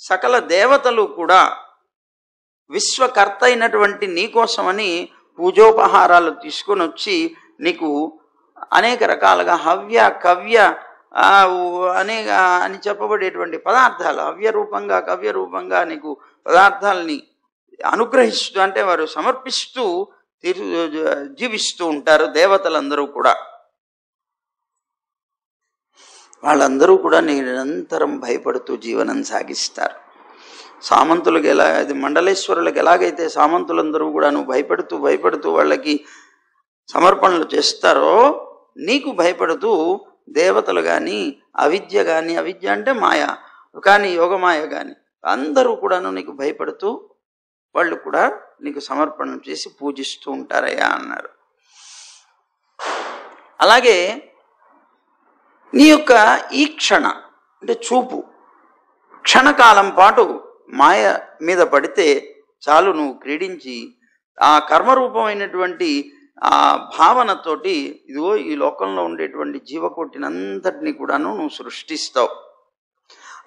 సకల దేవతలు కూడా విశ్వకర్త అయినటువంటి నీకోసమని పూజోపహారాలు తీసుకొని వచ్చి నీకు అనేక రకాలుగా హవ్య కవ్య అని చెప్పబడేటువంటి పదార్థాలు హవ్య రూపంగా కవ్య రూపంగా నీకు పదార్థాలని అనుగ్రహిస్తూ, అంటే వారు సమర్పిస్తూ జీవిస్తూ ఉంటారు దేవతలందరూ కూడా. వాళ్ళందరూ కూడా నిరంతరం భయపడుతూ జీవనం సాగిస్తారు. సామంతులకు మండలేశ్వరులకు ఎలాగైతే సామంతులందరూ కూడా నువ్వు భయపడుతూ వాళ్ళకి సమర్పణలు చేస్తారో, నీకు భయపడుతూ దేవతలు కానీ అవిద్య కానీ, అవిద్య అంటే మాయ కానీ యోగమాయ కానీ అందరూ కూడాను నీకు భయపడుతూ వాళ్ళు కూడా నీకు సమర్పణ చేసి పూజిస్తూ ఉంటారయ్యా అన్నారు. అలాగే నీ యొక్క ఈ క్షణ అంటే చూపు క్షణకాలం పాటు మాయ మీద పడితే చాలు, నువ్వు క్రీడించి ఆ కర్మరూపమైనటువంటి ఆ భావనతోటి ఇదిగో ఈ లోకంలో ఉండేటువంటి జీవకోటినంతటినీ కూడాను నువ్వు సృష్టిస్తావు.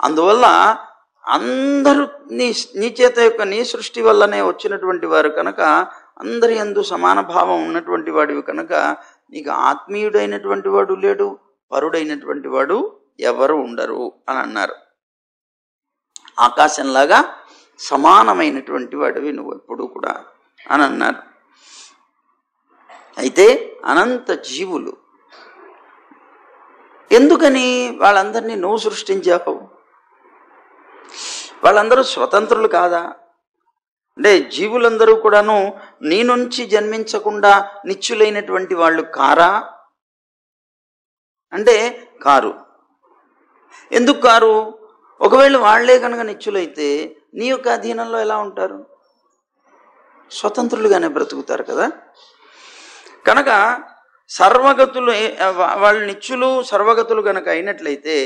అందువల్ల అందరూ నీ చేత యొక్క నీ సృష్టి వల్లనే వచ్చినటువంటి వారు కనుక, అందరి యందు సమాన భావం ఉన్నటువంటి వాడివి కనుక, నీకు ఆత్మీయుడైనటువంటి వాడు లేడు, పరుడైనటువంటి వాడు ఎవరు ఉండరు అని అన్నారు. ఆకాశంలాగా సమానమైనటువంటి వాడివి నువ్వు ఎప్పుడు కూడా అని అన్నారు. అయితే అనంత జీవులు, ఎందుకని వాళ్ళందరినీ నువ్వు సృష్టించావు? వాళ్ళందరూ స్వతంత్రులు కాదా? అంటే జీవులందరూ కూడాను నీ నుంచి జన్మించకుండా నిత్యులైనటువంటి వాళ్ళు కారా అంటే కారు. ఎందుకు కారు? ఒకవేళ వాళ్లే కనుక నిత్యులైతే నీ యొక్క అధీనంలో ఎలా ఉంటారు? స్వతంత్రులుగానే బ్రతుకుతారు కదా. కనుక సర్వగతులు వాళ్ళు నిత్యులు సర్వగతులు కనుక అయినట్లయితే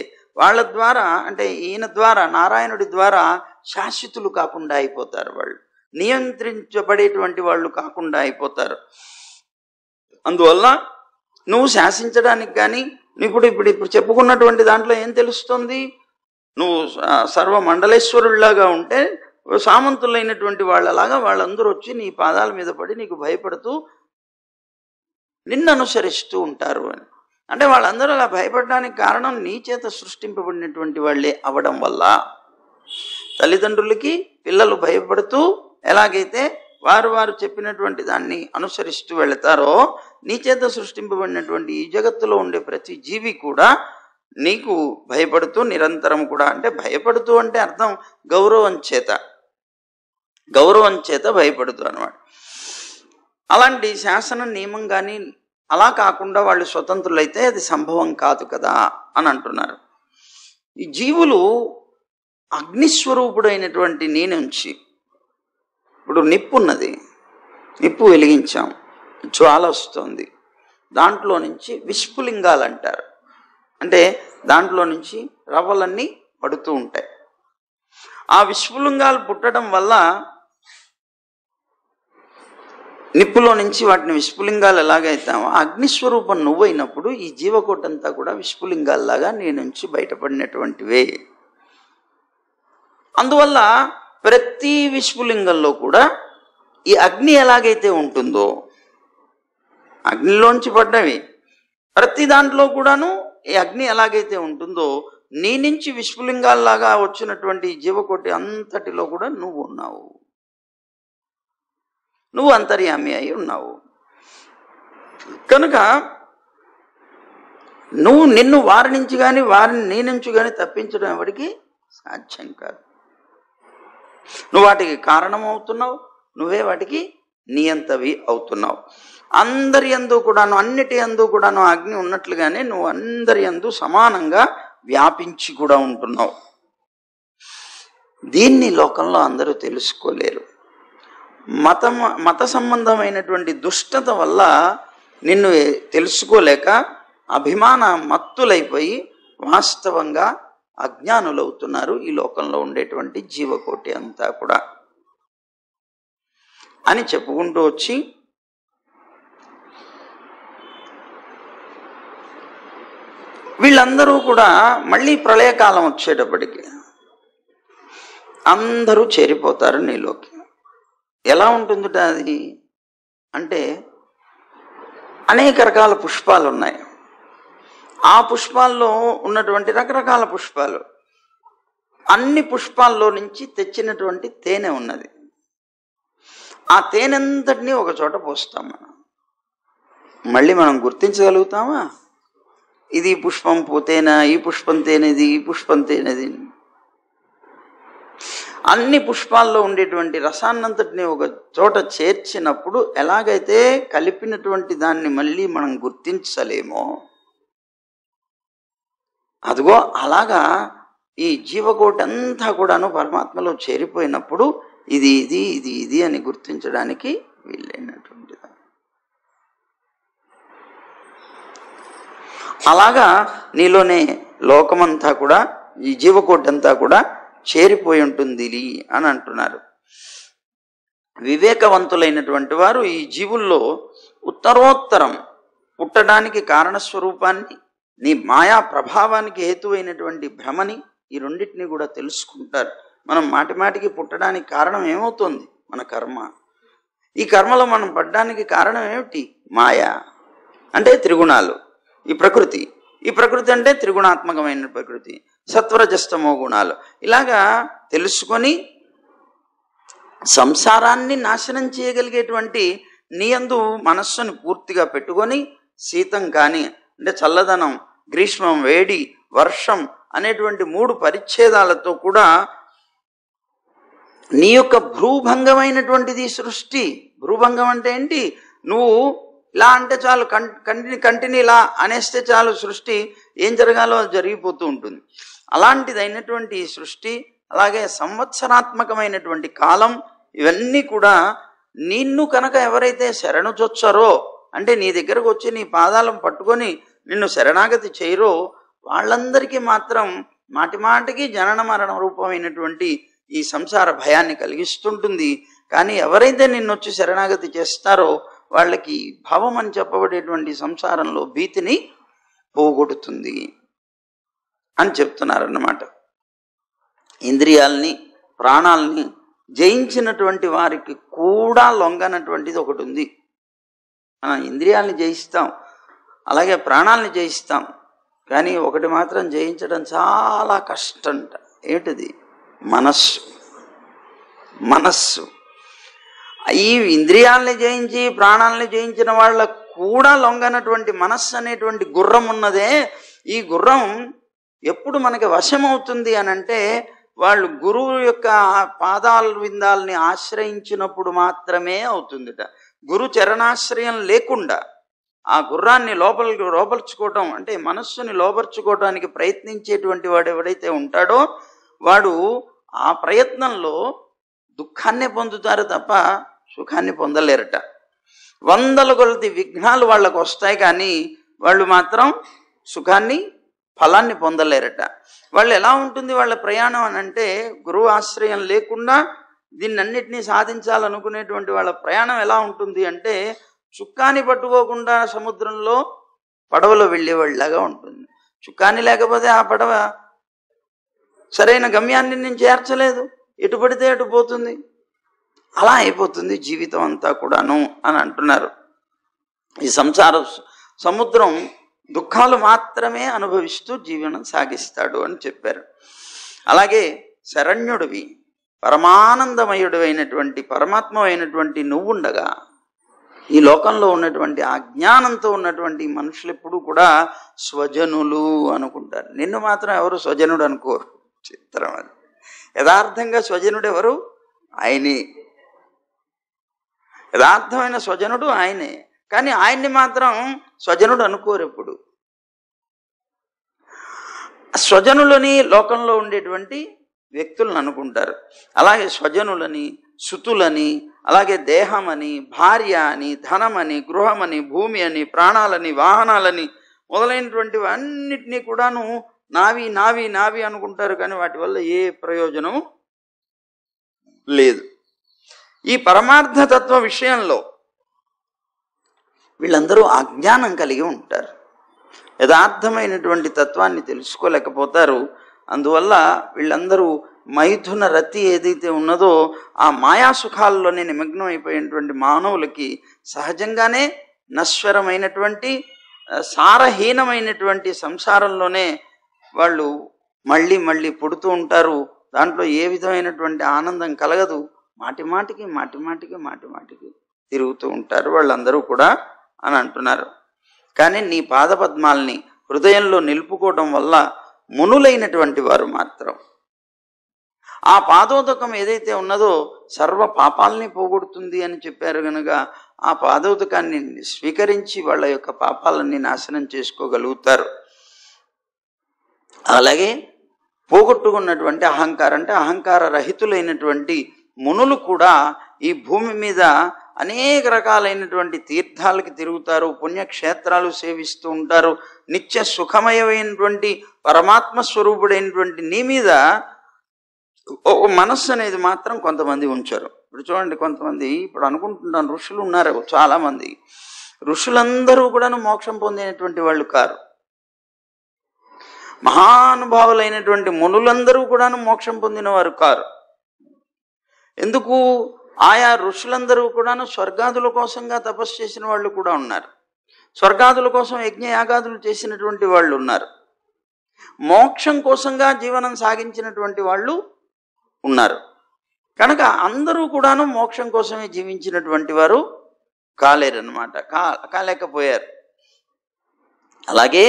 వాళ్ళ ద్వారా, అంటే ఈయన ద్వారా, నారాయణుడి ద్వారా శాశ్వతులు కాకుండా అయిపోతారు. వాళ్ళు నియంత్రించబడేటువంటి వాళ్ళు కాకుండా అయిపోతారు. అందువల్ల నువ్వు శాసించడానికి కానీ ఇప్పుడు చెప్పుకున్నటువంటి దాంట్లో ఏం తెలుస్తుంది? నువ్వు సర్వ మండలేశ్వరుల్లాగా ఉంటే సామంతులైనటువంటి వాళ్ళలాగా వాళ్ళందరూ వచ్చి నీ పాదాల మీద పడి నీకు భయపడుతూ నిన్ను అనుసరిస్తూ ఉంటారు అని. అంటే వాళ్ళందరూ అలా భయపడడానికి కారణం నీ చేత సృష్టింపబడినటువంటి వాళ్ళే అవడం వల్ల. తల్లిదండ్రులకి పిల్లలు భయపడుతూ ఎలాగైతే వారు చెప్పినటువంటి దాన్ని అనుసరిస్తూ వెళతారో, నీ చేత సృష్టింపబడినటువంటి ఈ జగత్తులో ఉండే ప్రతి జీవి కూడా నీకు భయపడుతూ నిరంతరం కూడా, అంటే భయపడుతూ అంటే అర్థం గౌరవం చేత భయపడుతూ అన్నమాట. అలాంటి శాసన నియమం కానీ అలా కాకుండా వాళ్ళు స్వతంత్రులైతే అది సంభవం కాదు కదా అని అంటున్నారు. ఈ జీవులు అగ్నిస్వరూపుడైనటువంటి నీ నుంచి, ఇప్పుడు నిప్పు ఉన్నది, నిప్పు వెలిగించాం, జ్వాల వస్తుంది, దాంట్లో నుంచి విస్ఫులింగాలు అంటారు. అంటే దాంట్లో నుంచి రవ్వలన్నీ పడుతూ ఉంటాయి. ఆ విస్ఫులింగాలు పుట్టడం వల్ల నిప్పులో నుంచి వాటిని విస్ఫులింగాలు ఎలాగైతామో, అగ్నిస్వరూపం నువ్వైనప్పుడు ఈ జీవకోటంతా కూడా విస్ఫులింగాల్లాగా నీ నుంచి బయటపడినటువంటివే. అందువల్ల ప్రతి విస్ఫులింగంలో కూడా ఈ అగ్ని ఎలాగైతే ఉంటుందో, అగ్నిలోంచి పడ్డవి ప్రతి దాంట్లో కూడాను ఈ అగ్ని ఎలాగైతే ఉంటుందో, నీ నుంచి విస్ఫులింగాల్లాగా వచ్చినటువంటి జీవకోటి అంతటిలో కూడా నువ్వు ఉన్నావు, నువ్వు అంతర్యామి అయి ఉన్నావు. కనుక నువ్వు నిన్ను వారి నుంచి కానీ వారిని నీ నుంచి కానీ తప్పించడం ఎవరికి సాధ్యం కాదు. నువ్వు వాటికి కారణమవుతున్నావు, నువ్వే వాటికి నియంతవి అవుతున్నావు. అందరి యందు కూడాను, అన్నిటి యందు కూడాను అగ్ని ఉన్నట్లుగానే నువ్వు అందరి యందు సమానంగా వ్యాపించి కూడా ఉంటున్నావు. దీన్ని లోకంలో అందరూ తెలుసుకోలేరు. మత సంబంధమైనటువంటి దుష్టత వల్ల నిన్ను తెలుసుకోలేక అభిమాన మత్తులైపోయి వాస్తవంగా అజ్ఞానులవుతున్నారు ఈ లోకంలో ఉండేటువంటి జీవకోటి అంతా కూడా అని చెప్పుకుంటూ వచ్చి వీళ్ళందరూ కూడా మళ్ళీ ప్రళయకాలం వచ్చేటప్పటికి అందరూ చేరిపోతారు నీలోకి. ఎలా ఉంటుందిట అది అంటే, అనేక రకాల పుష్పాలు ఉన్నాయి. ఆ పుష్పాల్లో ఉన్నటువంటి రకరకాల పుష్పాలు, అన్ని పుష్పాల్లో నుంచి తెచ్చినటువంటి తేనె ఉన్నది. ఆ తేనెంతటినీ ఒక చోట పోస్తాం మనం. మళ్ళీ మనం గుర్తించగలుగుతామా? ఇది పుష్పం తేనె, ఈ పుష్పం తేనెది, ఈ పుష్పం తేనెది. అన్ని పుష్పాల్లో ఉండేటువంటి రసాన్నంతటిని ఒక చోట చేర్చినప్పుడు ఎలాగైతే కలిపినటువంటి దాన్ని మళ్ళీ మనం గుర్తించలేమో, అదిగో అలాగా ఈ జీవకోటి అంతా కూడాను పరమాత్మలో చేరిపోయినప్పుడు ఇది ఇది ఇది ఇది అని గుర్తించడానికి వీలైనటువంటిది. అలాగా నీలోనే లోకమంతా కూడా, ఈ జీవకోటి అంతా కూడా చేరిపోయి ఉంటుంది అని అంటున్నారు. వివేకవంతులైనటువంటి వారు ఈ జీవుల్లో ఉత్తరోత్తరం పుట్టడానికి కారణస్వరూపాన్ని, నీ మాయా ప్రభావానికి హేతువైనటువంటి భ్రమని, ఈ రెండింటినీ కూడా తెలుసుకుంటారు. మనం మాటి మాటికి పుట్టడానికి కారణం ఏమవుతుంది? మన కర్మ. ఈ కర్మలో మనం పడ్డానికి కారణం ఏమిటి? మాయా అంటే త్రిగుణాలు. ఈ ప్రకృతి అంటే త్రిగుణాత్మకమైన ప్రకృతి, సత్వరజస్తమో గుణాలు. ఇలాగా తెలుసుకొని సంసారాన్ని నాశనం చేయగలిగేటువంటి నీయందు మనస్సును పూర్తిగా పెట్టుకొని, శీతం కానీ అంటే చల్లదనం, గ్రీష్మం, వేడి, వర్షం అనేటువంటి 3 పరిచ్ఛేదాలతో కూడా నీ యొక్క భ్రూభంగమైనటువంటిది సృష్టి. భ్రూభంగం అంటే ఏంటి? నువ్వు ఇలా అంటే చాలు, కంటిని ఇలా అనేస్తే చాలు, సృష్టి ఏం జరగాలో జరిగిపోతూ ఉంటుంది. అలాంటిదైనటువంటి సృష్టి, అలాగే సంవత్సరాత్మకమైనటువంటి కాలం, ఇవన్నీ కూడా నిన్ను కనుక ఎవరైతే శరణుచొచ్చారో, అంటే నీ దగ్గరకు వచ్చి నీ పాదాలను పట్టుకొని నిన్ను శరణాగతి చేయరో, వాళ్ళందరికీ మాత్రం మాటి మాటికి జనన మరణ రూపమైనటువంటి ఈ సంసార భయాన్ని కలిగిస్తుంటుంది. కానీ ఎవరైతే నిన్నొచ్చి శరణాగతి చేస్తారో వాళ్ళకి భవం అని చెప్పబడేటువంటి సంసారంలో భీతిని పోగొడుతుంది అని చెప్తున్నారన్నమాట. ఇంద్రియాల్ని, ప్రాణాలని జయించినటువంటి వారికి కూడా లొంగనటువంటిది ఒకటి ఉంది. మనం ఇంద్రియాల్ని జయిస్తాం, అలాగే ప్రాణాలని జయిస్తాం, కానీ ఒకటి మాత్రం జయించడం చాలా కష్టంట. ఏంటిది? మనస్సు. ఈ ఇంద్రియాలని జయించి ప్రాణాలని జయించిన వాళ్ళకు కూడా లొంగనటువంటి మనస్సు అనేటువంటి గుర్రం ఉన్నదే, ఈ గుర్రం ఎప్పుడు మనకి వశమవుతుంది అని అంటే, వాళ్ళు గురువు యొక్క పాదాల విందాలని ఆశ్రయించినప్పుడు మాత్రమే అవుతుందిట. గురు చరణాశ్రయం లేకుండా ఆ గుర్రాన్ని లోపరుచుకోవటం అంటే మనస్సుని లోపరుచుకోవటానికి ప్రయత్నించేటువంటి వాడు ఎవడైతే ఉంటాడో వాడు ఆ ప్రయత్నంలో దుఃఖాన్నే పొందుతారు తప్ప సుఖాన్ని పొందలేరట. 100 కొలది విఘ్నాలు వాళ్ళకు వస్తాయి, కానీ వాళ్ళు మాత్రం సుఖాన్ని, ఫలాన్ని పొందలేరట. వాళ్ళు ఎలా ఉంటుంది వాళ్ళ ప్రయాణం అని అంటే, గురువు ఆశ్రయం లేకుండా దీన్నన్నిటినీ సాధించాలనుకునేటువంటి వాళ్ళ ప్రయాణం ఎలా ఉంటుంది అంటే, చుక్కాని పట్టుకోకుండా సముద్రంలో పడవలో వెళ్ళేవాళ్ళలాగా ఉంటుంది. చుక్కాని లేకపోతే ఆ పడవ సరైన గమ్యాన్ని నేను చేర్చలేదు, ఎటు పడితే అటు పోతుంది. అలా అయిపోతుంది జీవితం అంతా కూడాను అని అంటున్నారు. ఈ సంసార సముద్రం దుఃఖాలు మాత్రమే అనుభవిస్తూ జీవనం సాగిస్తాడు అని చెప్పారు. అలాగే శరణ్యుడివి, పరమానందమయుడు అయినటువంటి పరమాత్మ అయినటువంటి నువ్వుండగా ఈ లోకంలో ఉన్నటువంటి అజ్ఞానంతో ఉన్నటువంటి మనుషులు ఎప్పుడు కూడా స్వజనులు అనుకుంటారు. నిన్ను మాత్రం ఎవరు స్వజనుడు అనుకోరు. చిత్రం అది. యథార్థంగా స్వజనుడు ఎవరు? ఆయనే. యథార్థమైన స్వజనుడు ఆయనే. కానీ ఆయన్ని మాత్రం స్వజనుడు అనుకోరు ఎప్పుడు. స్వజనులని లోకంలో ఉండేటువంటి వ్యక్తులను అనుకుంటారు. అలాగే స్వజనులని, సుతులని, అలాగే దేహమని, భార్య అని, ధనమని, గృహమని, భూమి అని, ప్రాణాలని, వాహనాలని మొదలైనటువంటివి అన్నిటినీ కూడాను నావి నావి నావి అనుకుంటారు. కానీ వాటి వల్ల ఏ ప్రయోజనం లేదు. ఈ పరమార్థతత్వ విషయంలో వీళ్ళందరూ అజ్ఞానం కలిగి ఉంటారు. యథార్థమైనటువంటి తత్వాన్ని తెలుసుకోలేకపోతారు. అందువల్ల వీళ్ళందరూ మైథున రతి ఏదైతే ఉన్నదో ఆ మాయాసుఖాల్లోనే నిమగ్నం అయిపోయినటువంటి మానవులకి సహజంగానే నశ్వరమైనటువంటి సారహీనమైనటువంటి సంసారంలోనే వాళ్ళు మళ్ళీ మళ్ళీ పుడుతూ ఉంటారు. దాంట్లో ఏ విధమైనటువంటి ఆనందం కలగదు. మాటి మాటికి తిరుగుతూ ఉంటారు వాళ్ళందరూ కూడా అని అంటున్నారు. కానీ నీ పాదపద్మాల్ని హృదయంలో నిలుపుకోవడం వల్ల మునులైనటువంటి వారు మాత్రం ఆ పాదోదకం ఏదైతే ఉన్నదో సర్వ పాపాలని పోగొడుతుంది అని చెప్పారు కనుక ఆ పాదోదకాన్ని స్వీకరించి వాళ్ళ యొక్క పాపాలన్నీ నాశనం చేసుకోగలుగుతారు. అలాగే పోగొట్టుకున్నటువంటి అహంకారం, అంటే అహంకార రహితులైనటువంటి మునులు కూడా ఈ భూమి మీద అనేక రకాలైనటువంటి తీర్థాలకి తిరుగుతారు, పుణ్యక్షేత్రాలు సేవిస్తూ ఉంటారు. నిత్య సుఖమయమైనటువంటి పరమాత్మ స్వరూపుడైనటువంటి నీ మీద ఒక మనస్సు అనేది మాత్రం కొంతమంది ఉంచారు. ఇప్పుడు చూడండి, కొంతమంది ఇప్పుడు అనుకుంటున్నాను ఋషులు ఉన్నారు చాలామంది. ఋషులందరూ కూడాను మోక్షం పొందినటువంటి వాళ్ళు కారు. మహానుభావులైనటువంటి మునులందరూ కూడాను మోక్షం పొందినవారు కారు. ఎందుకు? ఆయా ఋషులందరూ కూడాను స్వర్గాదుల కోసంగా తపస్సు చేసిన వాళ్ళు కూడా ఉన్నారు. స్వర్గాదుల కోసం యజ్ఞయాగాదులు చేసినటువంటి వాళ్ళు ఉన్నారు. మోక్షం కోసంగా జీవనం సాగించినటువంటి వాళ్ళు ఉన్నారు. కనుక అందరూ కూడాను మోక్షం కోసమే జీవించినటువంటి వారు కాలేరన్నమాట, కాలేకపోయారు. అలాగే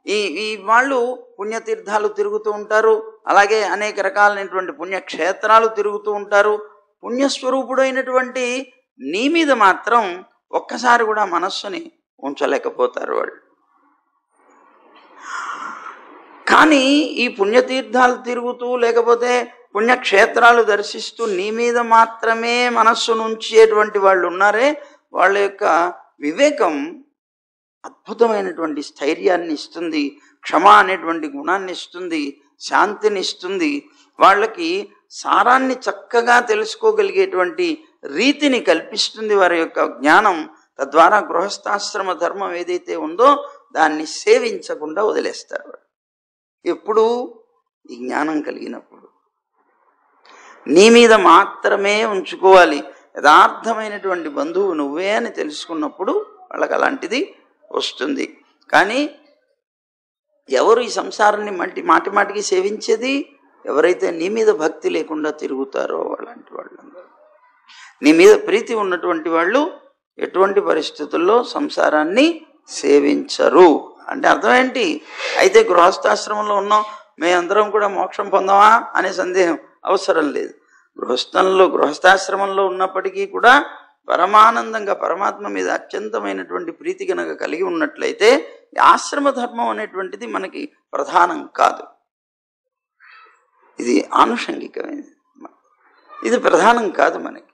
ఈ వాళ్ళు పుణ్యతీర్థాలు తిరుగుతూ ఉంటారు. అలాగే అనేక రకాలైనటువంటి పుణ్యక్షేత్రాలు తిరుగుతూ ఉంటారు. పుణ్యస్వరూపుడైనటువంటి నీ మీద మాత్రం ఒక్కసారి కూడా మనస్సుని ఉంచలేకపోతారు వాళ్ళు. కానీ ఈ పుణ్యతీర్థాలు తిరుగుతూ లేకపోతే పుణ్యక్షేత్రాలు దర్శిస్తూ నీ మీద మాత్రమే మనస్సును ఉంచేటువంటి వాళ్ళు ఉన్నారే, వాళ్ళ యొక్క వివేకం అద్భుతమైనటువంటి స్థైర్యాన్ని ఇస్తుంది, క్షమ అనేటువంటి గుణాన్ని ఇస్తుంది, శాంతిని ఇస్తుంది. వాళ్ళకి సారాన్ని చక్కగా తెలుసుకోగలిగేటువంటి రీతిని కల్పిస్తుంది వారి యొక్క జ్ఞానం. తద్వారా గృహస్థాశ్రమ ధర్మం ఏదైతే ఉందో దాన్ని సేవించకుండా వదిలేస్తారు. ఎప్పుడు? ఈ జ్ఞానం కలిగినప్పుడు. నీ మీద మాత్రమే ఉంచుకోవాలి. యథార్థమైనటువంటి బంధువు నువ్వే అని తెలుసుకున్నప్పుడు వాళ్ళకి అలాంటిది వస్తుంది. కానీ ఎవరు ఈ సంసారాన్ని మాటి మాటికి సేవించేది? ఎవరైతే నీ మీద భక్తి లేకుండా తిరుగుతారో అలాంటి వాళ్ళందరూ. నీ మీద ప్రీతి ఉన్నటువంటి వాళ్ళు ఎటువంటి పరిస్థితుల్లో సంసారాన్ని సేవించరు. అంటే అర్థం ఏంటి? అయితే గృహస్థాశ్రమంలో ఉన్నాం, మేమందరం కూడా మోక్షం పొందామా అనే సందేహం అవసరం లేదు. గృహస్థాశ్రమంలో ఉన్నప్పటికీ కూడా పరమానందంగా పరమాత్మ మీద అత్యంతమైనటువంటి ప్రీతి కనుక కలిగి ఉన్నట్లయితే ఆశ్రమ ధర్మం అనేటువంటిది మనకి ప్రధానం కాదు. ఇది ఆనుషంగికమైనది, ఇది ప్రధానం కాదు మనకి.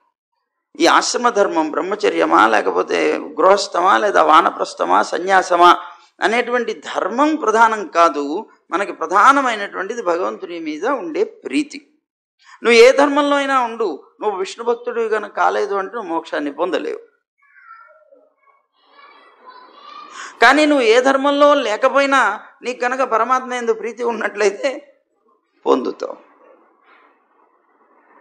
ఈ ఆశ్రమ ధర్మం బ్రహ్మచర్యమా లేకపోతే గృహస్థమా లేదా వానప్రస్థమా సన్యాసమా అనేటువంటి ధర్మం ప్రధానం కాదు. మనకి ప్రధానమైనటువంటిది భగవంతుని మీద ఉండే ప్రీతి. నువ్వు ఏ ధర్మంలో అయినా ఉండు, నువ్వు విష్ణు భక్తుడు కనుక కాలేదు అంటే నువ్వు మోక్షాన్ని పొందలేవు. కానీ నువ్వు ఏ ధర్మంలో లేకపోయినా నీకు కనుక పరమాత్మ యందు ప్రీతి ఉన్నట్లయితే పొందుతావు.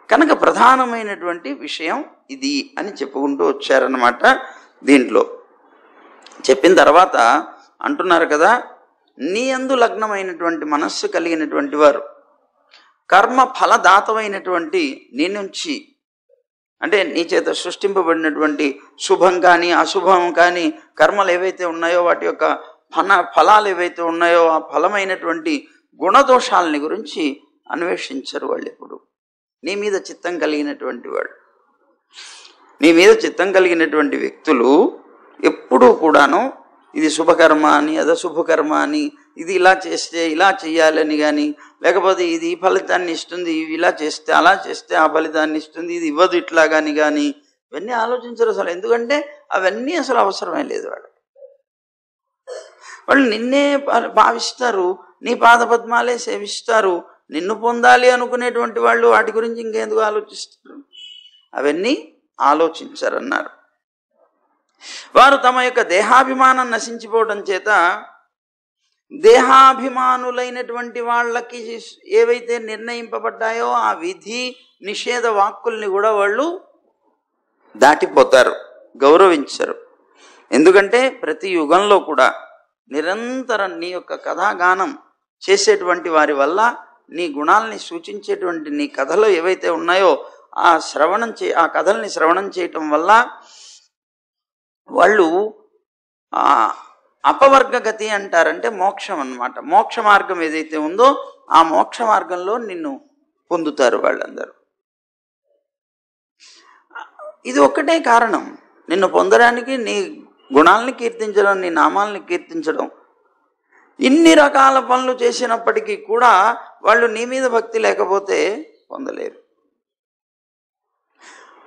కనుక ప్రధానమైనటువంటి విషయం ఇది అని చెప్పుకుంటూ వచ్చారన్నమాట. దీంట్లో చెప్పిన తర్వాత అంటున్నారు కదా, నీ యందు లగ్నమైనటువంటి మనస్సు కలిగినటువంటి వారు కర్మ ఫలదాతమైనటువంటి నీ నుంచి, అంటే నీ చేత సృష్టింపబడినటువంటి శుభం కానీ అశుభం కానీ కర్మలు ఏవైతే ఉన్నాయో వాటి యొక్క ఫలాలు ఏవైతే ఉన్నాయో ఆ ఫలమైనటువంటి గుణదోషాలని గురించి అన్వేషించరు వాళ్ళు. ఎప్పుడు నీ మీద చిత్తం కలిగినటువంటి వాడు, నీ మీద చిత్తం కలిగినటువంటి వ్యక్తులు ఎప్పుడూ కూడాను ఇది శుభకర్మ అని అదశుభకర్మ అని, ఇది ఇలా చేస్తే ఇలా చెయ్యాలని కానీ, లేకపోతే ఇది ఈ ఫలితాన్ని ఇస్తుంది, ఇవి ఇలా చేస్తే అలా చేస్తే ఆ ఫలితాన్ని ఇస్తుంది, ఇది ఇవ్వదు ఇట్లా కానీ ఇవన్నీ ఆలోచించరు అసలు. ఎందుకంటే అవన్నీ అసలు అవసరమే లేదు. వాళ్ళు నిన్నే భావిస్తారు, నీ పాదపద్మాలే సేవిస్తారు. నిన్ను పొందాలి అనుకునేటువంటి వాళ్ళు వాటి గురించి ఇంకెందుకు ఆలోచిస్తారు? అవన్నీ ఆలోచించరన్నారు. వారు తమ యొక్క దేహాభిమానం నశించిపోవడం చేత దేహాభిమానులైనటువంటి వాళ్ళకి ఏవైతే నిర్ణయింపబడ్డాయో ఆ విధి నిషేధ వాక్కుల్ని కూడా వాళ్ళు దాటిపోతారు, గౌరవించరు. ఎందుకంటే ప్రతి యుగంలో కూడా నిరంతరం నీ యొక్క కథాగానం చేసేటువంటి వారి వల్ల, నీ గుణాలని సూచించేటువంటి నీ కథలు ఏవైతే ఉన్నాయో ఆ కథల్ని శ్రవణం చేయటం వల్ల వాళ్ళు అపవర్గగతి అంటారంటే మోక్షం అన్నమాట. మోక్ష మార్గం ఏదైతే ఉందో ఆ మోక్ష మార్గంలో నిన్ను పొందుతారు వాళ్ళందరూ. ఇది ఒక్కటే కారణం నిన్ను పొందడానికి, నీ గుణాలని కీర్తించడం, నీ నామాలని కీర్తించడం. ఇన్ని రకాల పనులు చేసినప్పటికీ కూడా వాళ్ళు నీ మీద భక్తి లేకపోతే పొందలేరు.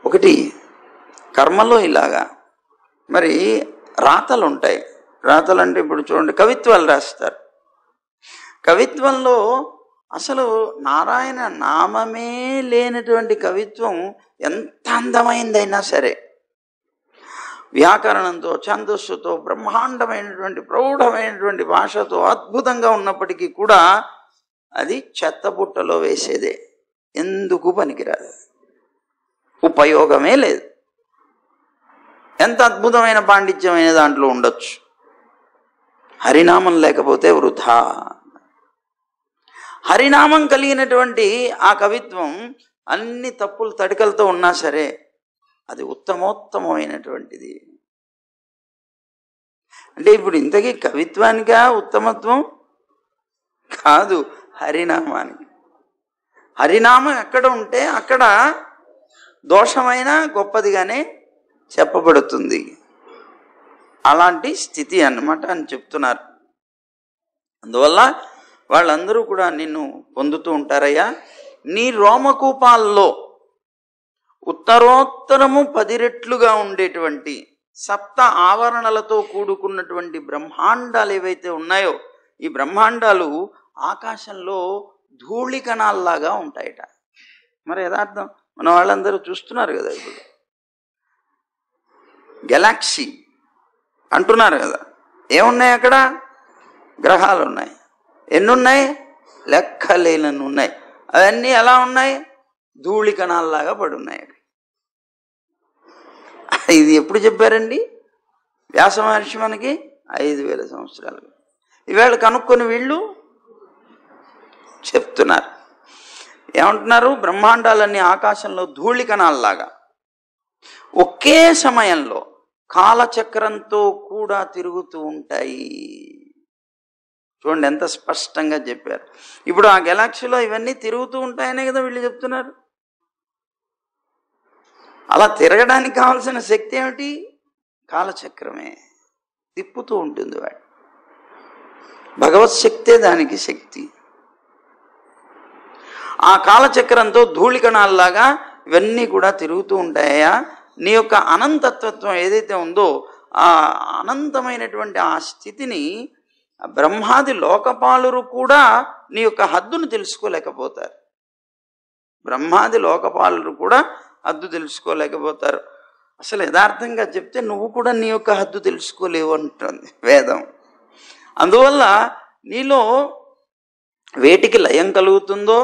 ఒకటి కర్మలో ఇలాగా. మరి రాతలు ఉంటాయి. రాతలు అంటే ఇప్పుడు చూడండి, కవిత్వాలు రాస్తారు. కవిత్వంలో అసలు నారాయణ నామమే లేనటువంటి కవిత్వం ఎంత అందమైందైనా సరే, వ్యాకరణంతో ఛందస్సుతో బ్రహ్మాండమైనటువంటి ప్రౌఢమైనటువంటి భాషతో అద్భుతంగా ఉన్నప్పటికీ కూడా అది చెత్తబుట్టలో వేసేదే, ఎందుకు పనికిరాదు, ఉపయోగమే లేదు. ఎంత అద్భుతమైన పాండిత్యమైన దాంట్లో ఉండొచ్చు, హరినామం లేకపోతే వృధా. హరినామం కలిగినటువంటి ఆ కవిత్వం అన్ని తప్పులు తడికలతో ఉన్నా సరే అది ఉత్తమోత్తమైనటువంటిది. అంటే ఇప్పుడు ఇంతకీ కవిత్వానికా ఉత్తమత్వం? కాదు, హరినామానికి. హరినామం ఎక్కడ ఉంటే అక్కడ దోషమైన గొప్పదిగానే చెప్పబడుతుంది. అలాంటి స్థితి అన్నమాట అని చెప్తున్నారు. అందువల్ల వాళ్ళందరూ కూడా నిన్ను పొందుతూ ఉంటారయ్యా. నీ రోమకూపాల్లో ఉత్తరోత్తరము 10 రెట్లుగా ఉండేటువంటి సప్త ఆవరణలతో కూడుకున్నటువంటి బ్రహ్మాండాలు ఏవైతే ఉన్నాయో ఈ బ్రహ్మాండాలు ఆకాశంలో ధూళికణాల్లాగా ఉంటాయట. మరి యథార్థం మన వాళ్ళందరూ చూస్తున్నారు కదా, ఇప్పుడు గెలాక్సీ అంటున్నారు కదా, ఏమున్నాయి అక్కడ? గ్రహాలు ఉన్నాయి. ఎన్నున్నాయి? లెక్కలేనన్ని ఉన్నాయి. అవన్నీ ఎలా ఉన్నాయి? ధూళికణాల్లాగా పడి ఉన్నాయి. ఇది ఎప్పుడు చెప్పారండి? వ్యాస మహర్షి మనకి 5000 సంవత్సరాలు. ఈవేళ కనుక్కొని వీళ్ళు చెప్తున్నారు. ఏమంటున్నారు? బ్రహ్మాండాలన్నీ ఆకాశంలో ధూళికణాల్లాగా ఒకే సమయంలో కాలచక్రంతో కూడా తిరుగుతూ ఉంటాయి. చూడండి ఎంత స్పష్టంగా చెప్పారు. ఇప్పుడు ఆ గెలాక్సీలో ఇవన్నీ తిరుగుతూ ఉంటాయనే కదా వీళ్ళు చెప్తున్నారు. అలా తిరగడానికి కావాల్సిన శక్తి ఏమిటి? కాలచక్రమే, తిప్పుతూ ఉంటుంది వాడు. భగవత్ శక్తే దానికి శక్తి. ఆ కాలచక్రంతో ధూళికణాల్లాగా ఇవన్నీ కూడా తిరుగుతూ ఉంటాయా. నీ యొక్క అనంతత్వం ఏదైతే ఉందో ఆ అనంతమైనటువంటి ఆ స్థితిని బ్రహ్మాది లోకపాలురు కూడా నీ యొక్క హద్దును తెలుసుకోలేకపోతారు. బ్రహ్మాది లోకపాలురు కూడా హద్దు తెలుసుకోలేకపోతారు. అసలు యథార్థంగా చెప్తే నువ్వు కూడా నీ యొక్క హద్దు తెలుసుకోలేవు అంటుంది వేదం. అందువల్ల నీలో వేటికి లయం కలుగుతుందో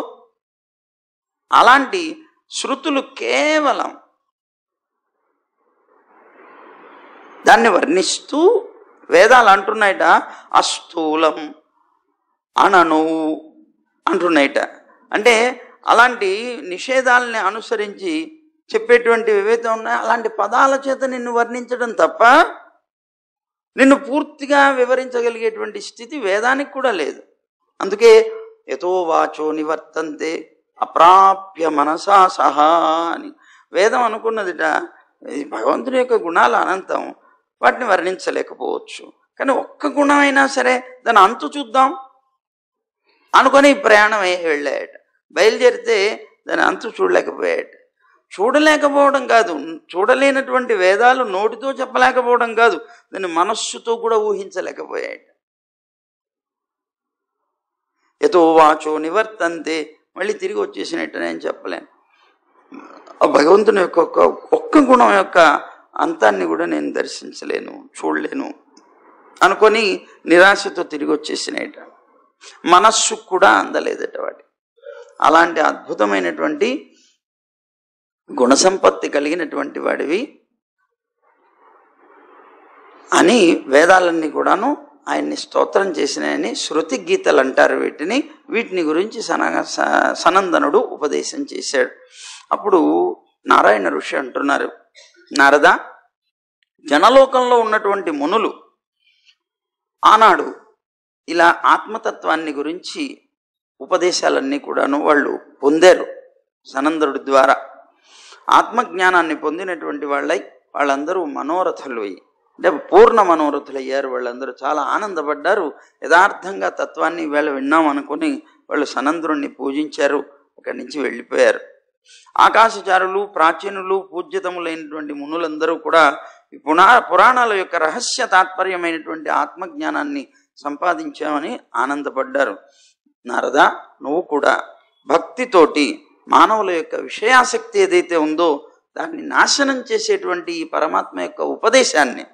అలాంటి శృతులు కేవలం దాన్ని వర్ణిస్తూ వేదాలు అంటున్నాయట అస్థూలం అనణువు అంటున్నాయట. అంటే అలాంటి నిషేధాలని అనుసరించి చెప్పేటువంటి ఏవైతే ఉన్నాయో అలాంటి పదాల చేత నిన్ను వర్ణించడం తప్ప నిన్ను పూర్తిగా వివరించగలిగేటువంటి స్థితి వేదానికి కూడా లేదు. అందుకే యతో వాచో నివర్తంతే అప్రాప్య మనసా సహా అని వేదం అనుకున్నదిట. భగవంతుని యొక్క గుణాలు అనంతం, వాటిని వర్ణించలేకపోవచ్చు, కానీ ఒక్క గుణమైనా సరే దాని అంతు చూద్దాం అనుకొని ప్రయాణం వెళ్ళాయట. బయలుదేరితే దాని అంతు చూడలేకపోయాయట. చూడలేకపోవడం కాదు, చూడలేనటువంటి వేదాలు నోటితో చెప్పలేకపోవడం కాదు, దాన్ని మనస్సుతో కూడా ఊహించలేకపోయాయట. యతో వాచో నివర్తంతే, మళ్ళీ తిరిగి వచ్చేసినట్టు నేను చెప్పలేను. భగవంతుని యొక్క ఒక్క గుణం యొక్క అంతాన్ని కూడా నేను దర్శించలేను, చూడలేను అనుకొని నిరాశతో తిరిగి వచ్చేసినట. మనస్సు కూడా అందలేదట వాటి. అలాంటి అద్భుతమైనటువంటి గుణసంపత్తి కలిగినటువంటి వాడివి అని వేదాలన్నీ కూడాను ఆయన్ని స్తోత్రం చేసినాయని శృతి గీతలు అంటారు వీటిని. వీటిని గురించి సనందనుడు ఉపదేశం చేశాడు. అప్పుడు నారాయణ ఋషి అంటున్నారు, నారద, జనలోకంలో ఉన్నటువంటి మునులు ఆనాడు ఇలా ఆత్మతత్వాన్ని గురించి ఉపదేశాలన్నీ కూడాను వాళ్ళు పొందారు. సనందనుడి ద్వారా ఆత్మజ్ఞానాన్ని పొందినటువంటి వాళ్ళందరూ మనోరథులు, అంటే పూర్ణ మనోరథులయ్యారు. వాళ్ళందరూ చాలా ఆనందపడ్డారు. యథార్థంగా తత్వాన్ని ఈవేళ విన్నాం అనుకుని వాళ్ళు సనందనుడిని పూజించారు. అక్కడి నుంచి వెళ్ళిపోయారు. ఆకాశచారులు, ప్రాచీనులు, పూజ్యతములైనటువంటి మునులందరూ కూడా పురాణాల యొక్క రహస్య తాత్పర్యమైనటువంటి ఆత్మజ్ఞానాన్ని సంపాదించామని ఆనందపడ్డారు. నారద, నువ్వు కూడా భక్తితోటి మానవుల యొక్క విషయాసక్తి ఏదైతే ఉందో దాన్ని నాశనం చేసేటువంటి ఈ పరమాత్మ యొక్క ఉపదేశాన్ని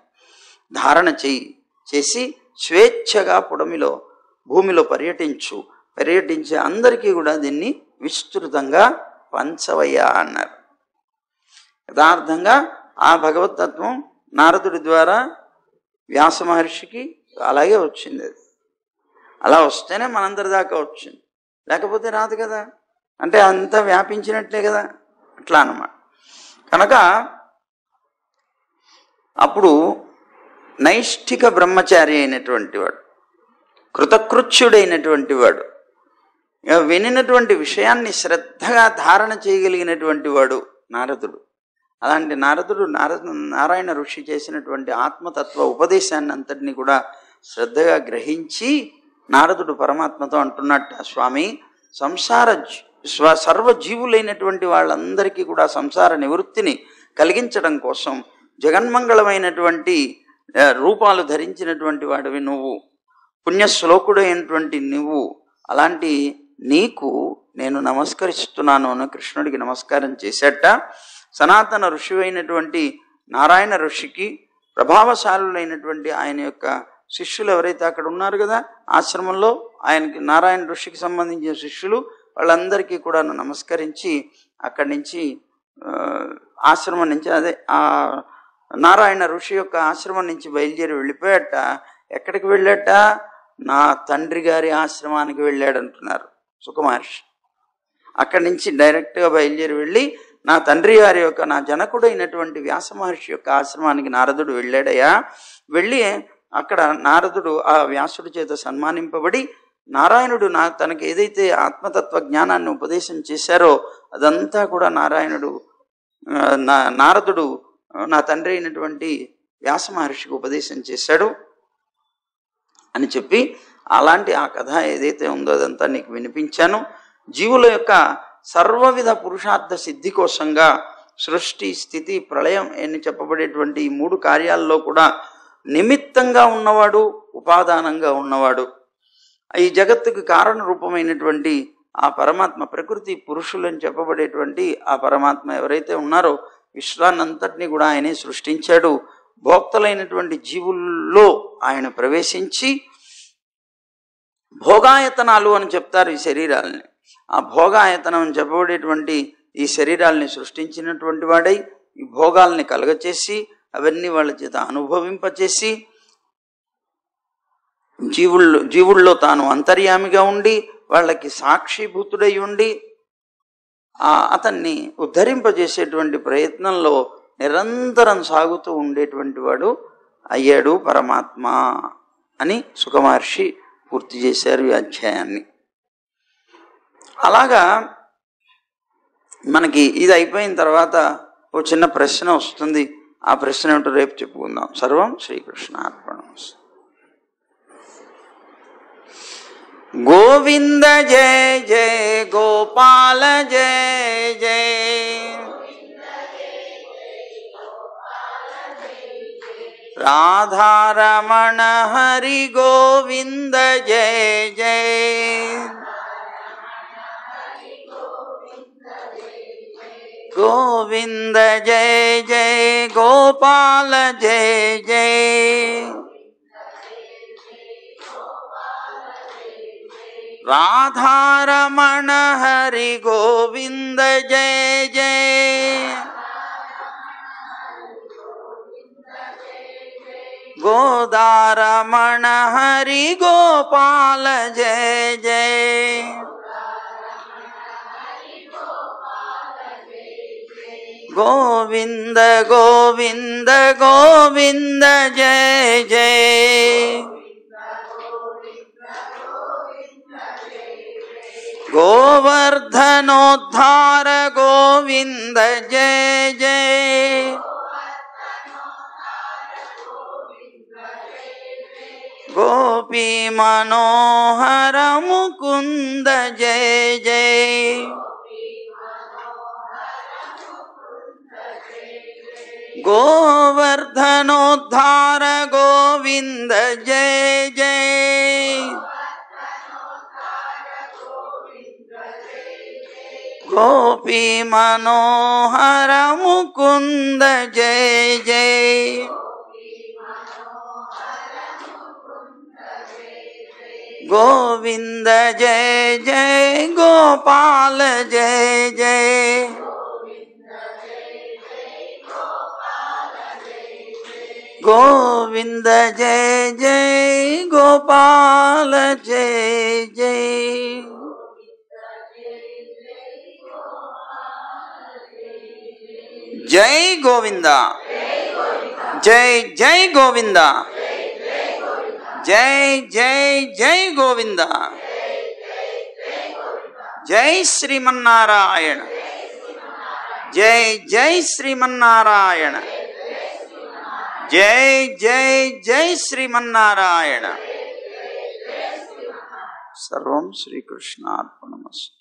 ధారణ చేసి స్వేచ్ఛగా భూమిలో పర్యటించి అందరికీ కూడా దీన్ని విస్తృతంగా పంచవయ్యా అన్నారు. యథార్థంగా ఆ భగవతత్వం నారదుడి ద్వారా వ్యాస మహర్షికి అలాగే వచ్చింది. అది అలా వస్తేనే మనందరి దాకా వచ్చింది, లేకపోతే రాదు కదా. అంటే అంతా వ్యాపించినట్లే కదా, అట్లా అన్నమాట. కనుక అప్పుడు నైష్ఠిక బ్రహ్మచారి అయినటువంటి వాడు, కృతకృత్యుడైనటువంటి వాడు, వినినటువంటి విషయాన్ని శ్రద్ధగా ధారణ చేయగలిగినటువంటి వాడు నారదుడు. అలాంటి నారదుడు నారాయణ ఋషి చేసినటువంటి ఆత్మతత్వ ఉపదేశాన్ని అంతటినీ కూడా శ్రద్ధగా గ్రహించి నారదుడు పరమాత్మతో అంటున్నట్ట, స్వామి, సర్వజీవులైనటువంటి వాళ్ళందరికీ కూడా సంసార నివృత్తిని కలిగించడం కోసం జగన్మంగళమైనటువంటి రూపాలు ధరించినటువంటి వాడివి నువ్వు, పుణ్యశ్లోకుడైనటువంటి నువ్వు. అలాంటి నీకు నేను నమస్కరిస్తున్నాను అని కృష్ణుడికి నమస్కారం చేసేట. సనాతన ఋషి అయినటువంటి నారాయణ ఋషికి ప్రభావశాలులైనటువంటి ఆయన యొక్క శిష్యులు ఎవరైతే అక్కడ ఉన్నారు కదా ఆశ్రమంలో, ఆయనకి నారాయణ ఋషికి సంబంధించిన శిష్యులు, వాళ్ళందరికీ కూడా నమస్కరించి అక్కడి నుంచి ఆశ్రమం నుంచి ఆ నారాయణ ఋషి యొక్క ఆశ్రమం నుంచి బయలుదేరి వెళ్ళిపోయాట. ఎక్కడికి వెళ్ళాట? నా తండ్రి గారి ఆశ్రమానికి వెళ్ళాడు అంటున్నారు సుఖమహర్షి. అక్కడి నుంచి డైరెక్ట్గా బయలుదేరి వెళ్ళి నా తండ్రి గారి యొక్క, నా జనకుడైనటువంటి వ్యాస మహర్షి యొక్క ఆశ్రమానికి నారదుడు వెళ్ళాడయ్యా. వెళ్ళి అక్కడ నారదుడు ఆ వ్యాసుడి చేత సన్మానింపబడి నారాయణుడు తనకి ఏదైతే ఆత్మతత్వ జ్ఞానాన్ని ఉపదేశం చేశారో అదంతా కూడా నారదుడు నా తండ్రి అయినటువంటి వ్యాస మహర్షికి ఉపదేశం చేశాడు అని చెప్పి, అలాంటి ఆ కథ ఏదైతే ఉందో అదంతా నీకు వినిపించాను. జీవుల యొక్క సర్వవిధ పురుషార్థ సిద్ధి కోసంగా సృష్టి, స్థితి, ప్రళయం అని చెప్పబడేటువంటి ఈ 3 కార్యాల్లో కూడా నిమిత్తంగా ఉన్నవాడు, ఉపాదానంగా ఉన్నవాడు, ఈ జగత్తుకు కారణ రూపమైనటువంటి ఆ పరమాత్మ, ప్రకృతి పురుషులని చెప్పబడేటువంటి ఆ పరమాత్మ ఎవరైతే ఉన్నారో విశ్వాన్నంతటినీ కూడా ఆయనే సృష్టించాడు. భోక్తలైనటువంటి జీవుల్లో ఆయన ప్రవేశించి భోగాయతనాలు అని చెప్తారు ఈ శరీరాలని. ఆ భోగాయతనం అని చెప్పబడేటువంటి ఈ శరీరాలని సృష్టించినటువంటి వాడై ఈ భోగాల్ని కలగచేసి అవన్నీ వాళ్ళ చేత అనుభవింపచేసి జీవుల్లో తాను అంతర్యామిగా ఉండి వాళ్ళకి సాక్షిభూతుడై ఉండి అతన్ని ఉద్ధరింపజేసేటువంటి ప్రయత్నంలో నిరంతరం సాగుతూ ఉండేటువంటి వాడు అయ్యాడు పరమాత్మ అని సుఖమహర్షి పూర్తి చేశారు ఈ అధ్యాయాన్ని. అలాగా మనకి ఇది అయిపోయిన తర్వాత ఓ చిన్న ప్రశ్న వస్తుంది. ఆ ప్రశ్న ఏమిటో రేపు చెప్పుకుందాం. సర్వం శ్రీకృష్ణార్పణమస్తు. గోవింద జయ జయ గోపాల జయ జయ రాధారమణ హరి గోవింద జయ జయ గోవింద జయ జయ గోపాల జయ జయ రాధారమణ హరి గోవింద జయ జయ గోదారమణ హరి గోపాల జయ జయ గోవింద గోవింద గోవింద జయ జయ గోవర్ధనోద్ధార గోవింద జయ జయ గోపీ మనోహర ముకుంద జయ జయ గోవర్ధనోద్ధార గోవింద జయ జయ గోపీ మనోహర ముకుంద జయ జయ గోవింద జయ జయ గోపాల జయ జయ గోవింద జయ జయ గోపాల జయ జయ. జై గోవింద జై జై గోవింద జై జై జై గోవింద జై శ్రీమన్నారాయణ జై జై శ్రీమన్నారాయణ జై జై జై శ్రీమన్నారాయణ. సర్వం శ్రీకృష్ణార్పణమస్తు.